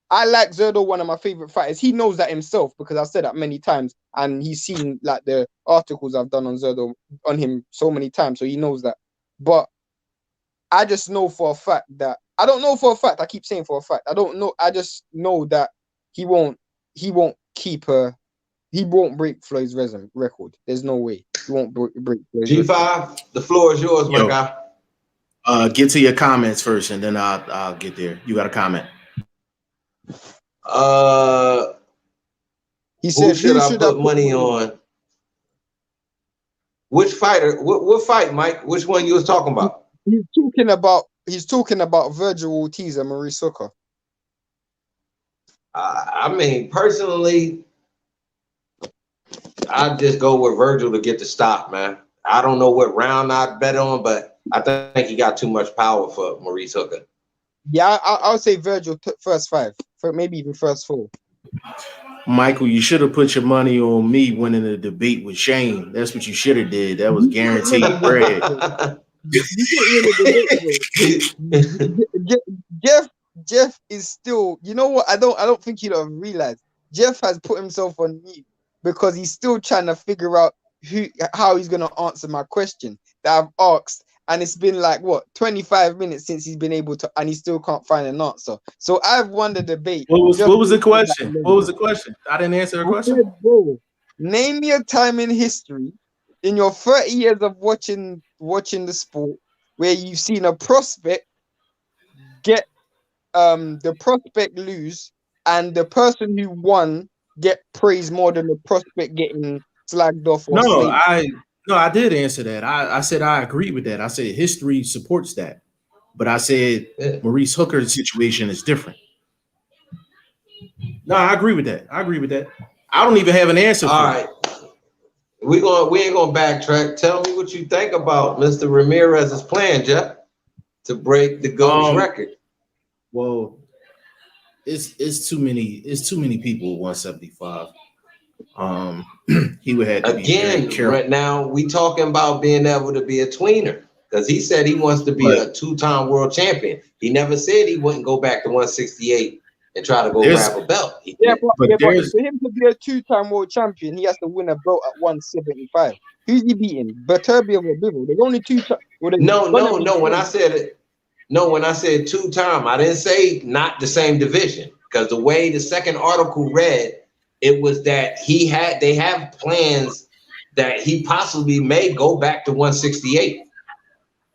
I like Zerdo, one of my favorite fighters. He knows that himself because I've said that many times, and he's seen like the articles I've done on Zerdo on him so many times, so he knows that. But I just know for a fact that I don't know for a fact. I keep saying for a fact. I don't know. I just know that he won't break Floyd's record. There's no way he won't break Floyd's G5, record. the floor is yours, my guy. Get to your comments first, and then I'll get there. You got a comment? He said, who should I put money on? Which fighter? What fight, Mike? Which one you was talking about? He's talking about Vergil, Ortiz, and Maurice Hooker. I mean, personally, I'd just go with Vergil to get the stop, man. I don't know what round I'd bet on, but I think he got too much power for Maurice Hooker. Yeah, I would say Vergil first 5, maybe even first 4. Michael, you should have put your money on me winning the debate with Shane. That's what you should have did. That was guaranteed bread. Jeff is still, you know what? I don't think he'll have realized. Jeff has put himself on mute because he's still trying to figure out how he's gonna answer my question that I've asked. And it's been like, what, 25 minutes since he's been able to, and he still can't find an answer. So I've won the debate. What was the question? What was the question? I didn't answer the question. Said, bro, name your time in history in your 30 years of watching the sport where you've seen a prospect get the prospect lose and the person who won get praised more than the prospect getting slagged off. No, I did answer that. I said I agree with that. I said history supports that. But I said Maurice Hooker's situation is different. No, I agree with that. I don't even have an answer for it. We ain't gonna backtrack. Tell me what you think about Mr. Ramirez's plan, Jeff, to break the GOAT's record. Well, it's too many people at 175. He would have to be very careful. Right now we talking about being able to be a tweener because he said he wants to be a 2-time world champion. He never said he wouldn't go back to 168 and try to go grab a belt. But for him to be a 2-time world champion, he has to win a belt at 175. Who's he beating? Beterbiev or Bivol? There's only 2 times. No. When I said 2-time, I didn't say not the same division because the way the second article read, it was that they have plans that he possibly may go back to 168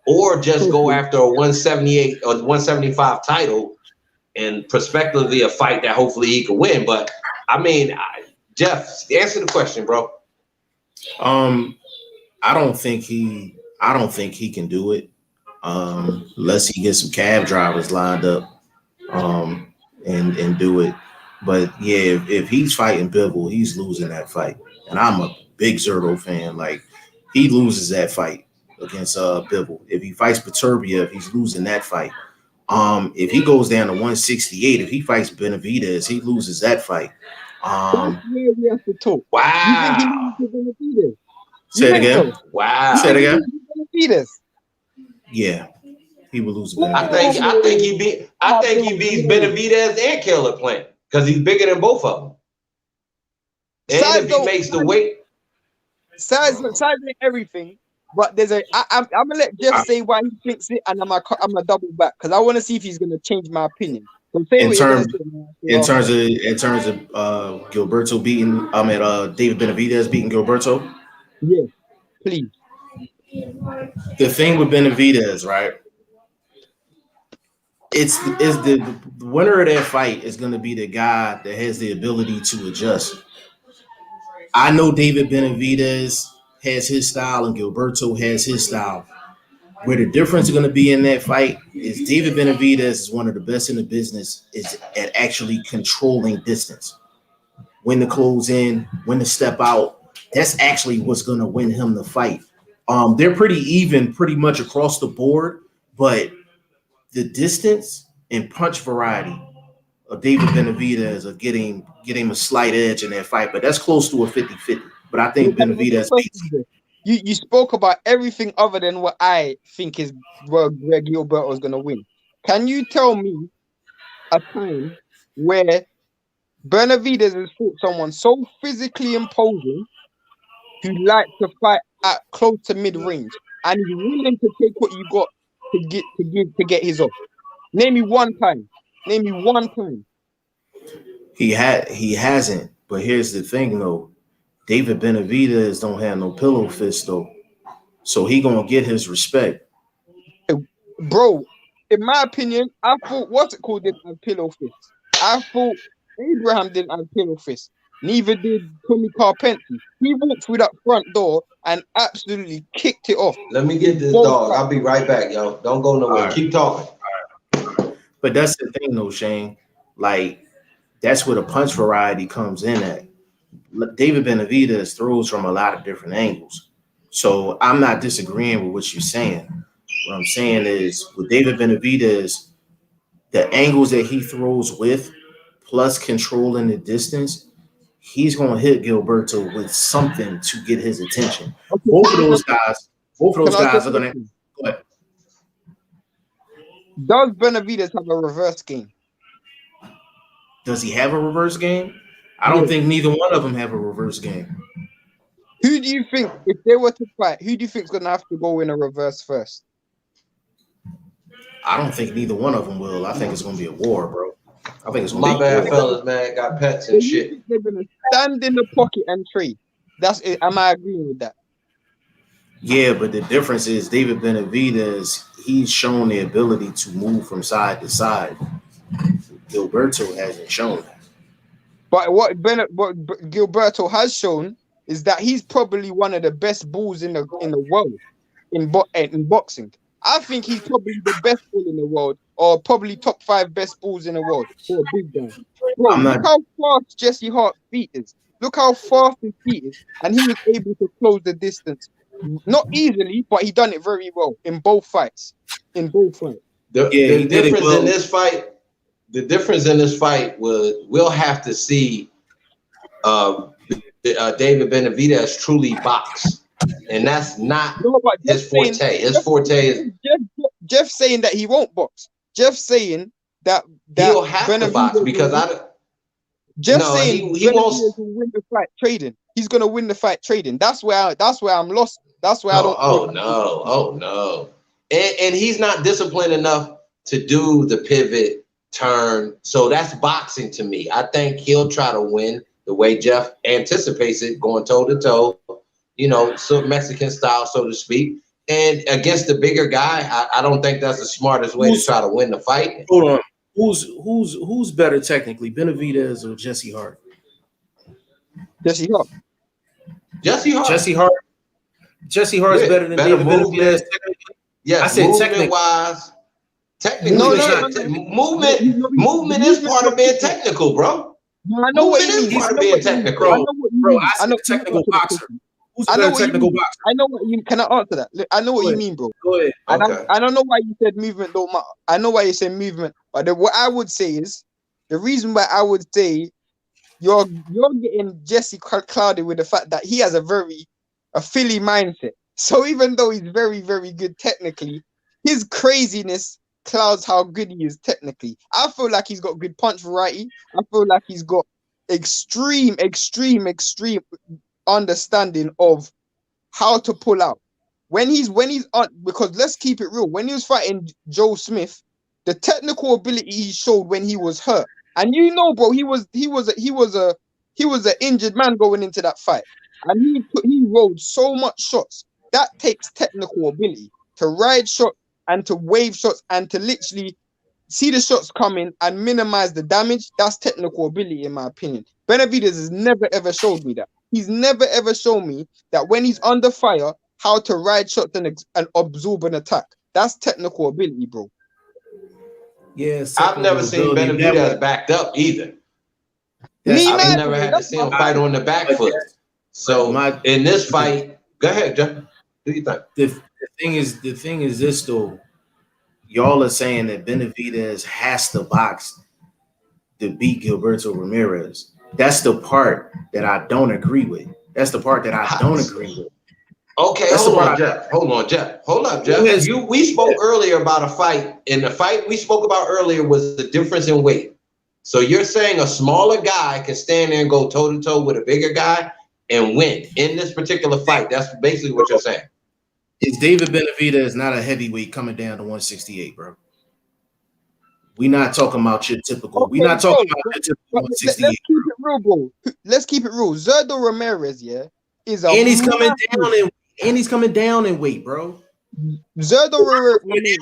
or just go after a 178 or 175 title and prospectively a fight that hopefully he could win. But I mean, Jeff, answer the question, bro. I don't think he can do it unless he gets some cab drivers lined up and do it. But yeah, if he's fighting Bivol, he's losing that fight. And I'm a big Zerto fan. Like he loses that fight against Bivol. If he fights Beterbiev, he's losing that fight. If he goes down to 168, if he fights Benavidez, he loses that fight. That's where we have to talk. Wow. You think he loses to Benavidez? Say it again. So? Wow. Say it again. Benavidez? Yeah, he will lose. I think he beats Benavidez and Caleb Plant because he's bigger than both of them. And if he makes the weight, size and everything. But there's I'm gonna let Jeff say why he thinks it, and I'm gonna double back because I want to see if he's gonna change my opinion. So in terms of Gilberto beating, David Benavidez beating Gilberto. Yeah, please. The thing with Benavidez, right? It's the winner of that fight is going to be the guy that has the ability to adjust. I know David Benavidez has his style and Gilberto has his style. Where the difference is going to be in that fight is David Benavidez is one of the best in the business is at actually controlling distance. When to close in, when to step out. That's actually what's going to win him the fight. They're pretty even pretty much across the board, but the distance and punch variety of David Benavidez are getting a slight edge in that fight, but that's close to a 50-50. But I think Benavidez beats him. You spoke about everything other than what I think is where Gilberto is going to win. Can you tell me a time where Benavidez has fought someone so physically imposing who likes to fight at close to mid-range and is willing to take what you got to get his off? Name me one time. Name me one time. He hasn't. But here's the thing, though. David Benavidez don't have no pillow fist, though. So he gonna get his respect. Bro, in my opinion, I thought what's it called didn't have pillow fist. I thought Abraham didn't have pillow fist. Neither did Tony Carpenti. He walked through that front door and absolutely kicked it off. Let me get this dog. I'll be right back, yo. Don't go nowhere. Right. Keep talking. Right. But that's the thing, though, Shane. Like, that's where the punch variety comes in at. David Benavidez throws from a lot of different angles. So I'm not disagreeing with what you're saying. What I'm saying is with David Benavidez, the angles that he throws with, plus controlling the distance, he's going to hit Gilberto with something to get his attention. Okay. Both of those guys are going to go ahead. Does Benavidez have a reverse game? Does he have a reverse game? I don't think neither one of them have a reverse game. Who do you think, if they were to fight, who do you think is going to have to go in a reverse first? I don't think neither one of them will. I think it's going to be a war, bro. I think it's going to be my bad, fellas, man. Got pets and shit. They're going to stand in the pocket and trade. That's it. Am I agreeing with that? Yeah, but the difference is David Benavidez, he's shown the ability to move from side to side. Gilberto hasn't shown that. But what Gilberto has shown is that he's probably one of the best bulls in the world in boxing. I think he's probably the best bull in the world, or probably top 5 best bulls in the world for a big guy. Bro, look how fast Jesse Hart's feet is. Look how fast his feet is, and he was able to close the distance. Not easily, but he done it very well in both fights. The difference in this fight was we'll have to see David Benavidez truly box, and that's not his forte. His forte is Jeff saying that he won't box. Jeff saying that he'll have to box because saying he won't win the fight trading. He's gonna win the fight trading. That's where I'm lost. That's where I don't. Oh no! And he's not disciplined enough to do the pivot turn. So that's boxing to me. I think he'll try to win the way Jeff anticipates it, going toe to toe, so Mexican style, so to speak. And against the bigger guy, I don't think that's the smartest way to try to win the fight. Hold on. Who's better technically, Benavidez or Jesse Hart? Jesse Hart. Jesse Hart's better than David Benavidez. Yes, I said technique-wise. Technically, movement is part of being technical, bro. I know what you mean. Part of being technical, bro. I said technical boxer. Who's a better technical boxer? I know what you can I answer that. Look, I know what you mean, bro. Go ahead. Okay. I don't know why you said movement don't matter. I know why you said movement, but what I would say is the reason why I would say you're getting Jesse clouded with the fact that he has a Philly mindset. So even though he's very, very good technically, his craziness clouds how good he is technically. I feel like he's got good punch variety. I feel like he's got extreme understanding of how to pull out. When he's on, because let's keep it real, when he was fighting Joe Smith, the technical ability he showed when he was hurt. And you know, bro, he was an injured man going into that fight, and he rolled so much shots. That takes technical ability to ride shots and to wave shots and to literally see the shots coming and minimize the damage. That's technical ability, in my opinion. Benavidez has never ever showed me that. He's never ever shown me that when he's under fire, how to ride shots and absorb an attack. That's technical ability, bro. Yes, I've never seen Benavidez backed up either. I've never had to see him fight on the back foot. So in this fight, go ahead, Jeff. Do you think? The thing is this though. Y'all are saying that Benavidez has to box to beat Gilberto Ramirez. That's the part that I don't agree with. Okay, hold on, Jeff. We spoke earlier about a fight, and the fight we spoke about earlier was the difference in weight. So you're saying a smaller guy can stand there and go toe-to-toe with a bigger guy and win in this particular fight. That's basically what you're saying. Is David Benavidez not a heavyweight coming down to 168, bro? We're not talking about your typical. Okay, we're not talking about your typical 168. Let's keep it real, bro. Let's keep it real. Zurdo Ramirez, is a and he's coming down in weight, bro. Zurdo Ramirez.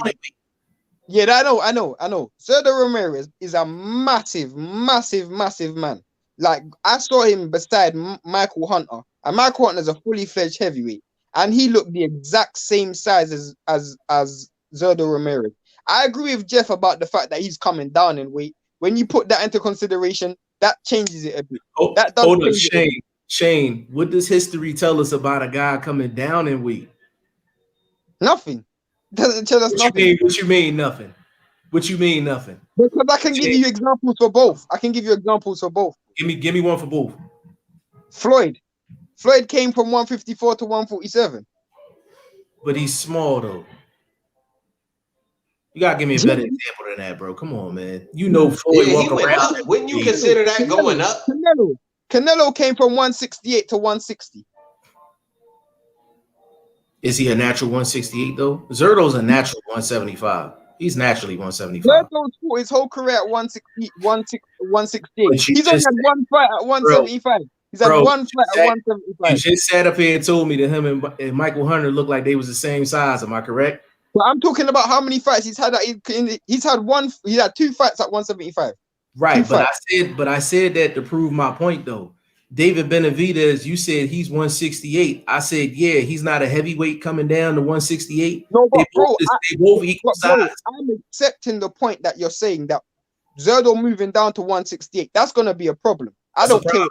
Yeah, I know. Zurdo Ramirez is a massive man. Like, I saw him beside Michael Hunter, and Michael Hunter is a fully fledged heavyweight, and he looked the exact same size as Zurdo Ramirez. I agree with Jeff about the fact that he's coming down in weight. When you put that into consideration, that changes it a bit. Hold on, Shane. What does history tell us about a guy coming down in weight? Nothing. Doesn't tell us nothing. What you mean nothing? Because I can give you examples for both. Give me one for both. Floyd came from 154 to 147. But he's small though. You gotta give me a better example than that, bro. Come on, man. You know Floyd walk around. Wouldn't you consider that going up? Canelo came from 168 to 160. Is he a natural 168 though? Zurdo's a natural 175. He's naturally 175. Zurdo fought his whole career at 168. He's only had one fight at 175. He's had one fight at 175. You just sat up here and told me that him and Michael Hunter looked like they was the same size. Am I correct? But I'm talking about how many fights he's had. He had 2 fights at 175. Right, but I said that to prove my point though. David Benavidez, you said he's 168. I said, yeah, he's not a heavyweight coming down to 168. No, but they both equal size. I'm accepting the point that you're saying that Zurdo moving down to 168, that's going to be a problem. I don't care.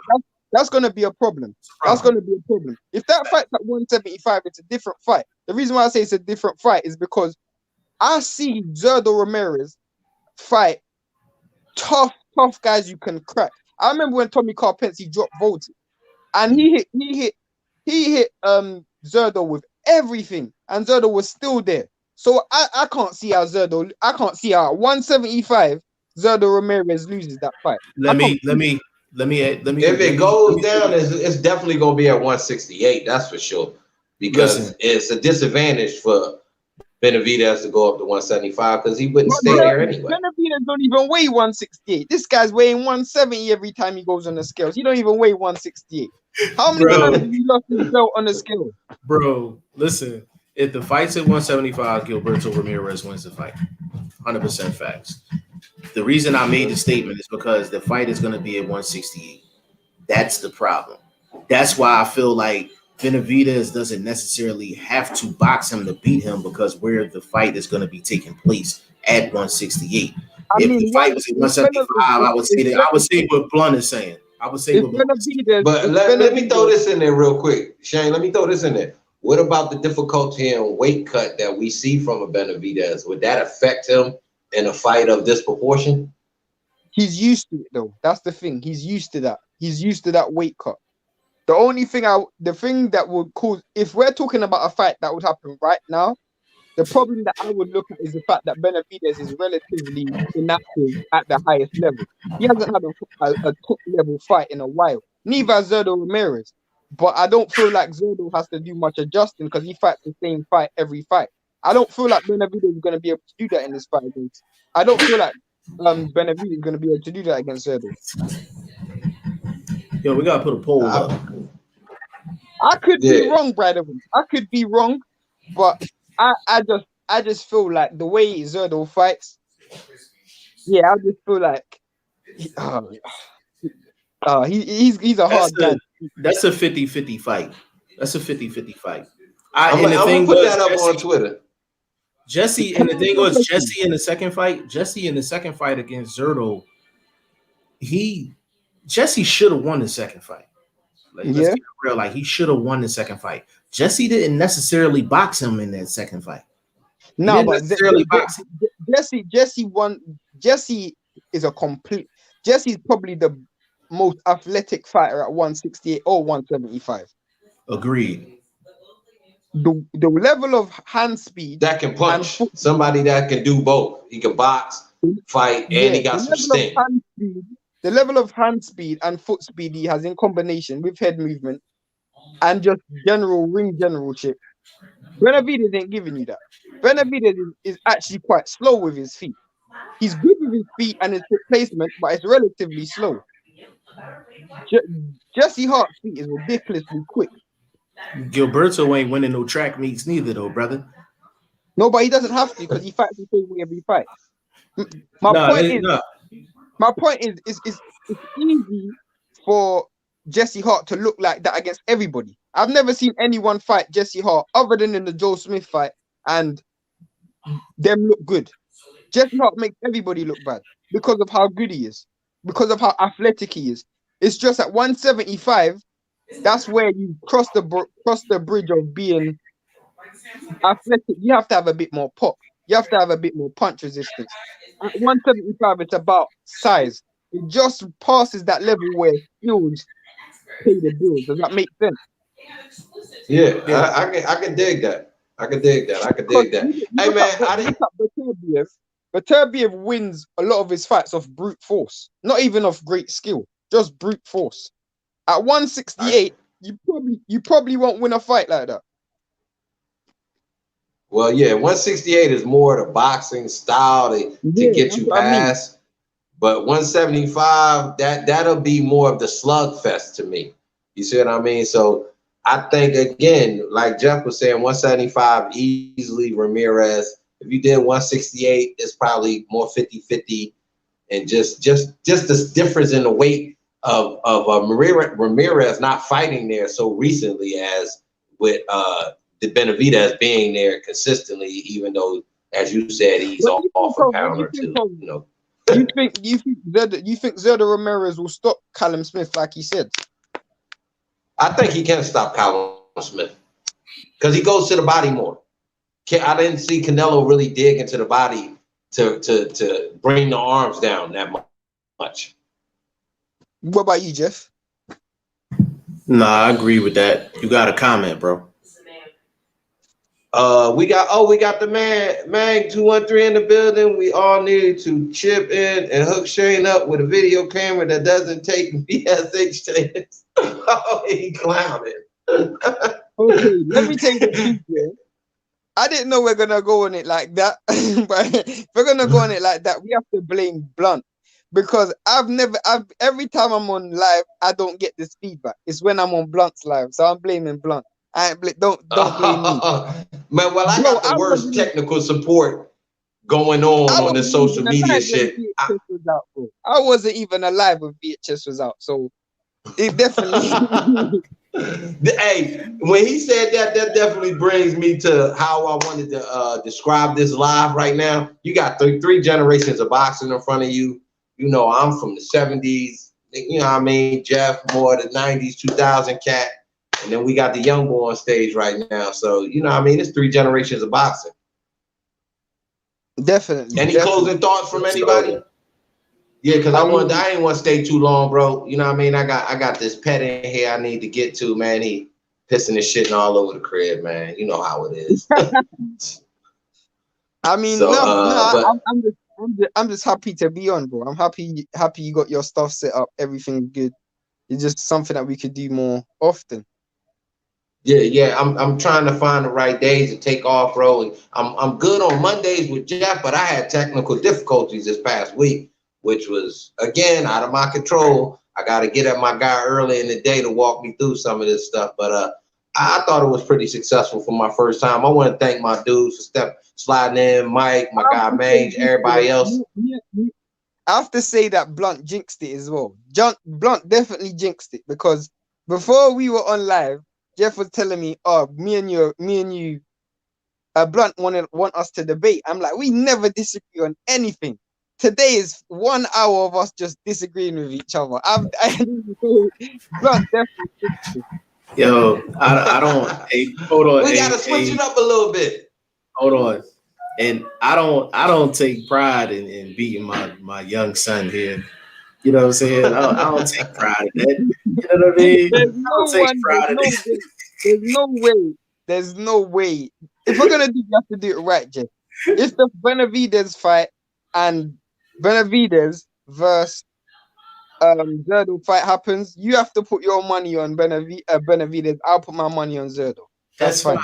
That's going to be a problem. That's going to be a problem. If that fight's at 175, it's a different fight. The reason why I say it's a different fight is because I see Zurdo Ramirez fight tough guys you can crack. I remember when Tommy Carpence, he dropped Volta, and he hit Zurdo with everything, and Zurdo was still there. So I can't see how at 175 Zurdo Ramirez loses that fight. Let me. If it goes down, it's definitely gonna be at 168. That's for sure, because it's a disadvantage for Benavidez to go up to 175 because he wouldn't stay there anyway. Benavidez don't even weigh 168. This guy's weighing 170 every time he goes on the scales. He don't even weigh 168. How many times have you lost his belt on the scale? Bro, listen. If the fight's at 175, Gilberto Ramirez wins the fight. 100% facts. The reason I made the statement is because the fight is going to be at 168. That's the problem. That's why I feel like Benavidez doesn't necessarily have to box him to beat him because where the fight is going to be taking place at 168. If the fight was at 175, I would say what Blunt is saying. I would say with Maurice. But let me throw this in there real quick, Shane. Let me throw this in there. What about the difficulty in weight cut that we see from a Benavidez? Would that affect him in a fight of this proportion? He's used to it though. That's the thing. He's used to that. He's used to that weight cut. The thing that would cause, if we're talking about a fight that would happen right now, the problem that I would look at is the fact that Benavidez is relatively inactive at the highest level. He hasn't had a top level fight in a while. Neither has Zurdo Ramirez. But I don't feel like Zurdo has to do much adjusting because he fights the same fight every fight. I don't feel like Benavidez is going to be able to do that in this fight against. I don't feel like Benavidez is going to be able to do that against Zurdo. Yo, we gotta put a poll up. I could be wrong, Brandun. I could be wrong, but I just feel like the way Zurdo fights, I just feel like he's a hard guy. That's a 50-50 fight. That's a 50-50 fight. I'm gonna put that up on Twitter. Jesse, and the thing was, Jesse in the second fight against Zurdo, Jesse should have won the second fight. Like, let's get real. Like, he should have won the second fight. Jesse didn't necessarily box him in that second fight. No, but Jesse won. Jesse is a complete. Jesse's probably the most athletic fighter at 168 or 175. Agreed. The level of hand speed that can punch, somebody that can do both. He can box, fight, and he got some sting. The level of hand speed and foot speed he has in combination with head movement and just ring generalship. Benavidez ain't giving you that. Benavidez is actually quite slow with his feet. He's good with his feet and his foot placement, but it's relatively slow. Jesse Hart's feet is ridiculously quick. Gilberto ain't winning no track meets neither, though, brother. No, but he doesn't have to because he fights the same way every fight. My point is, it's easy for Jesse Hart to look like that against everybody. I've never seen anyone fight Jesse Hart other than in the Joe Smith fight and them look good. Jesse Hart makes everybody look bad because of how good he is, because of how athletic he is. It's just at 175, that's where you cross the bridge of being athletic. You have to have a bit more pop. You have to have a bit more punch resistance. At 175, it's about size. It just passes that level where skills pay the bills. Does that make sense? Yeah. I can dig that. I can dig that. Hey man, Beterbiev wins a lot of his fights off brute force, not even off great skill, just brute force. At 168, you probably won't win a fight like that. Well, yeah, 168 is more the boxing style to get you past. But 175, that'll be more of the slugfest to me. You see what I mean? So I think, again, like Jeff was saying, 175 easily Ramirez. If you did 168, it's probably more 50-50. And just this difference in the weight of Ramirez not fighting there so recently as with the Benavidez being there consistently, even though, as you said, he's off a pound or two. You know, you think Zurdo Ramirez will stop Callum Smith like he said? I think he can stop Callum Smith because he goes to the body more. I didn't see Canelo really dig into the body to bring the arms down that much. What about you, Jeff? Nah, I agree with that. You got a comment, bro. We got the man 213 in the building. We all need to chip in and hook Shane up with a video camera that doesn't take VSH tapes. Oh, he clowning. Okay, let me take the picture. I didn't know we're gonna go on it like that, but if we're gonna go on it like that, we have to blame Blunt because every time I'm on live, I don't get this feedback. It's when I'm on Blunt's live, so I'm blaming Blunt. Don't blame me. Man, well, I got the worst technical support going on the social media shit. I wasn't even alive when VHS was out, so it definitely. Hey, when he said that definitely brings me to how I wanted to describe this live right now. You got three generations of boxing in front of you. You know, I'm from the 70s. you know what I mean, Jeff, more the 90s, 2000 cat. And then we got the young boy on stage right now. So, you know what I mean? It's 3 generations of boxing. Definitely. Any closing thoughts from anybody? Yeah, because I didn't want to stay too long, bro. You know what I mean? I got this pet in here I need to get to, man. He pissing and shitting all over the crib, man. You know how it is. I mean, so, I'm just happy to be on, bro. I'm happy you got your stuff set up, everything good. It's just something that we could do more often. Yeah. I'm trying to find the right days to take off, bro. And I'm good on Mondays with Jeff, but I had technical difficulties this past week, which was again out of my control. I got to get at my guy early in the day to walk me through some of this stuff. But I thought it was pretty successful for my first time. I want to thank my dudes for sliding in, Mike, my guy Mange, everybody else. I have to say that Blunt jinxed it as well. Blunt definitely jinxed it, because before we were on live, Jeff was telling me, "Oh, me and you, Blunt want us to debate." I'm like, we never disagree on anything. Today is 1 hour of us just disagreeing with each other. Blunt definitely jinxed it. Yo, I don't. Hey, hold on. We gotta switch it up a little bit. Hold on. And I don't take pride in beating my young son here. You know what I'm saying? I don't take pride in that. You know what I mean? There's no way. If we're gonna do, you have to do it right, Jeff. If the Benavidez fight and Benavidez versus Zerdo fight happens, you have to put your money on Benavidez. I'll put my money on Zerdo. That's fine.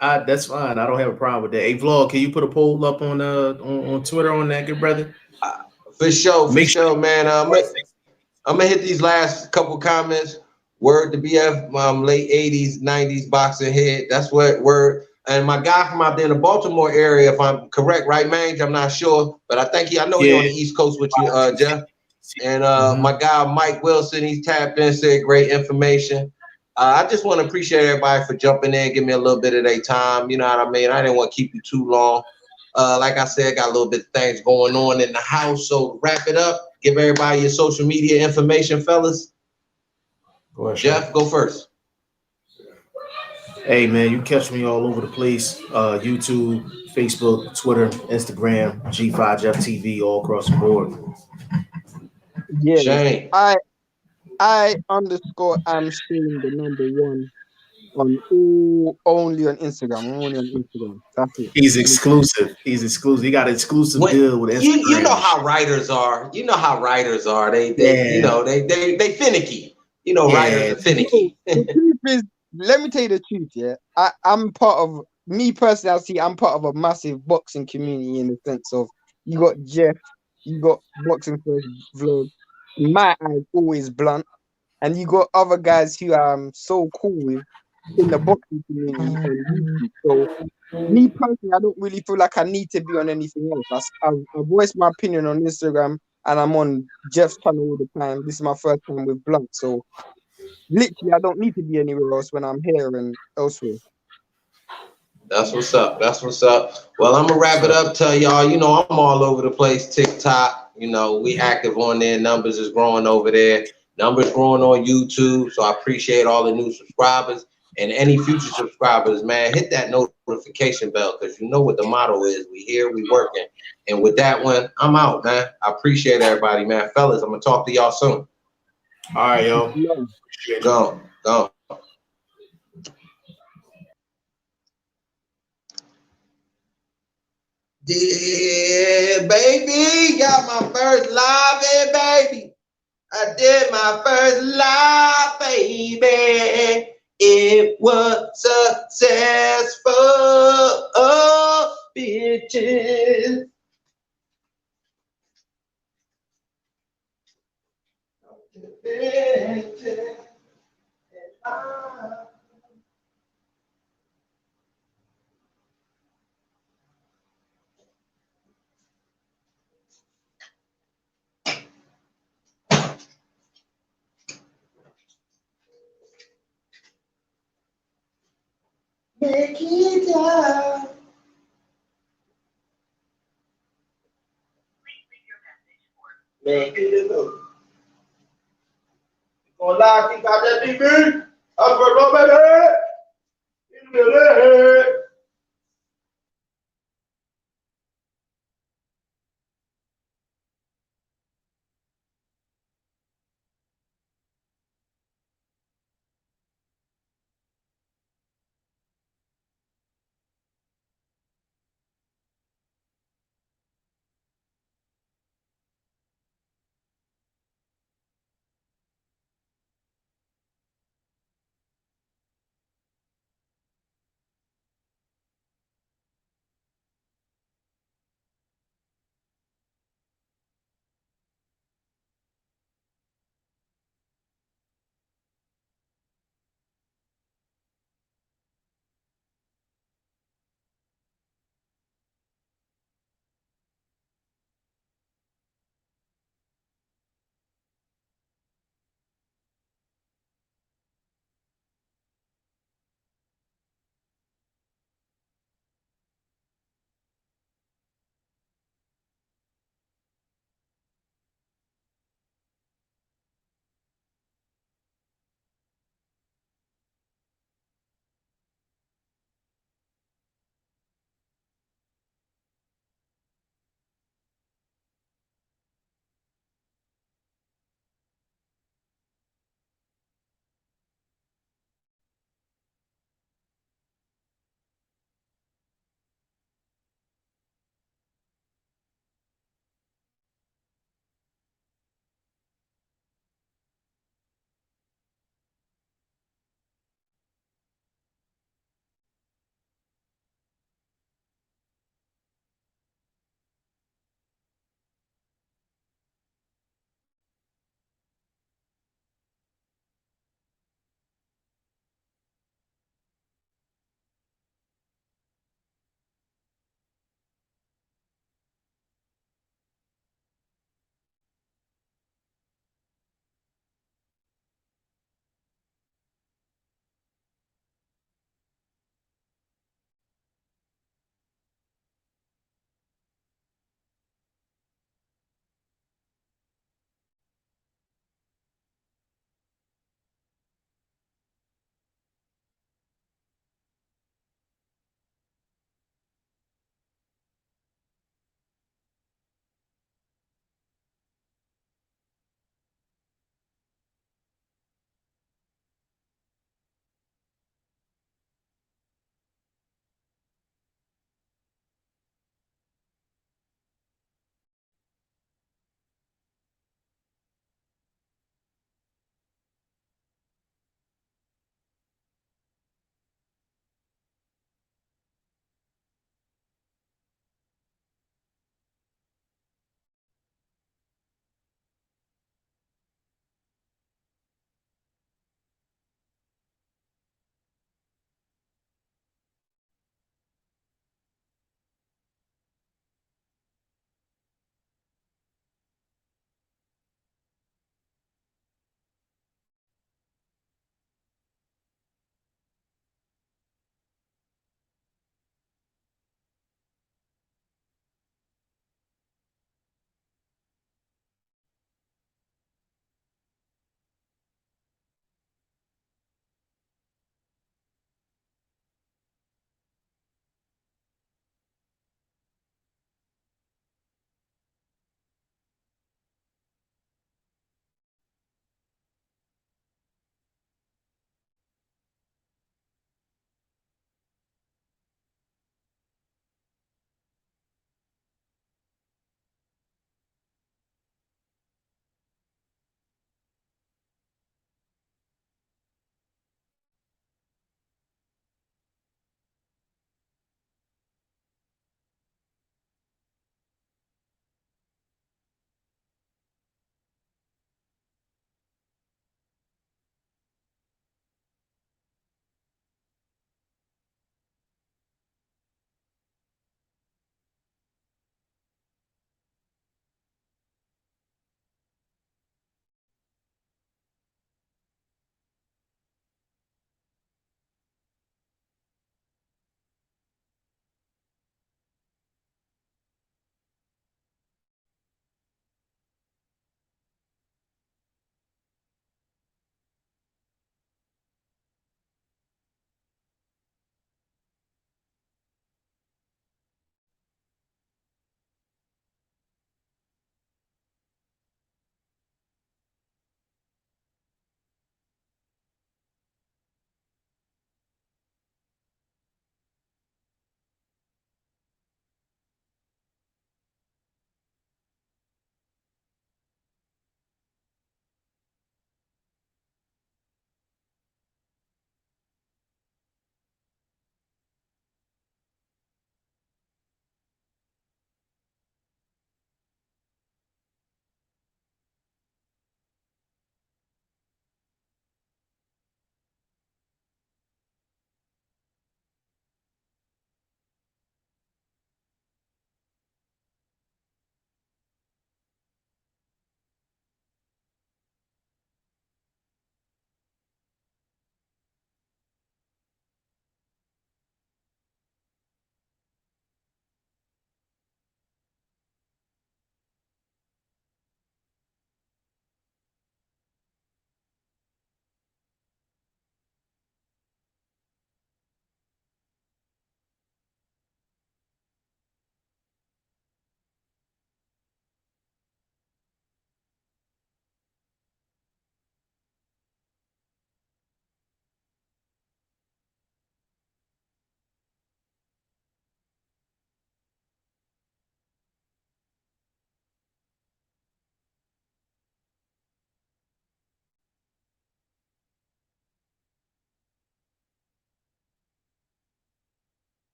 That's fine. I don't have a problem with that. Hey, Vlog, can you put a poll up on Twitter on that, good brother? For sure, man. I'm gonna hit these last couple comments. Word to BF, late 80s, 90s boxing head. That's what word. And my guy from out there in the Baltimore area, if I'm correct, right, Mange? I'm not sure, but I know he's on the East Coast with you, Jeff. And my guy Mike Wilson, he's tapped in, said great information. I just want to appreciate everybody for jumping in, give me a little bit of their time. You know what I mean? I didn't want to keep you too long. Like I said, got a little bit of things going on in the house. So to wrap it up, give everybody your social media information, fellas. Go ahead, Jeff, go first. Hey, man, you catch me all over the place. YouTube, Facebook, Twitter, Instagram, G5JeffTV, all across the board. Yeah. Shane. I underscore am Shane the #1 on only on Instagram. I'm only on Instagram. That's it. He's exclusive. He got an exclusive deal with Instagram. You know how writers are. They they finicky. You know, writers are finicky. The truth is, let me tell you the truth, yeah. I'm part of, me personally, I'm part of a massive boxing community, in the sense of, you got Jeff, you got BoxingFirstVlog, my eyes always Blunt, and you got other guys who I'm so cool with in the boxing community on YouTube. So me personally, I don't really feel like I need to be on anything else. I voice my opinion on Instagram, and I'm on Jeff's channel all the time. This is my first time with Blunt, so literally I don't need to be anywhere else when I'm here and elsewhere. That's what's up. Well, I'm gonna wrap it up. Tell y'all, you know, I'm all over the place. TikTok, you know, we active on there. Numbers is growing over there. Numbers growing on YouTube. So I appreciate all the new subscribers and any future subscribers, man. Hit that notification bell, because you know what the motto is. We here, we working. And with that one, I'm out, man. I appreciate everybody, man. Fellas, I'm gonna talk to y'all soon. All right, yo. Go. Yeah, baby, got my first live in, baby. I did my first live, baby. It was successful, oh, bitches. Make it up. Make it up. On live, he got that TV. Up for baby. In the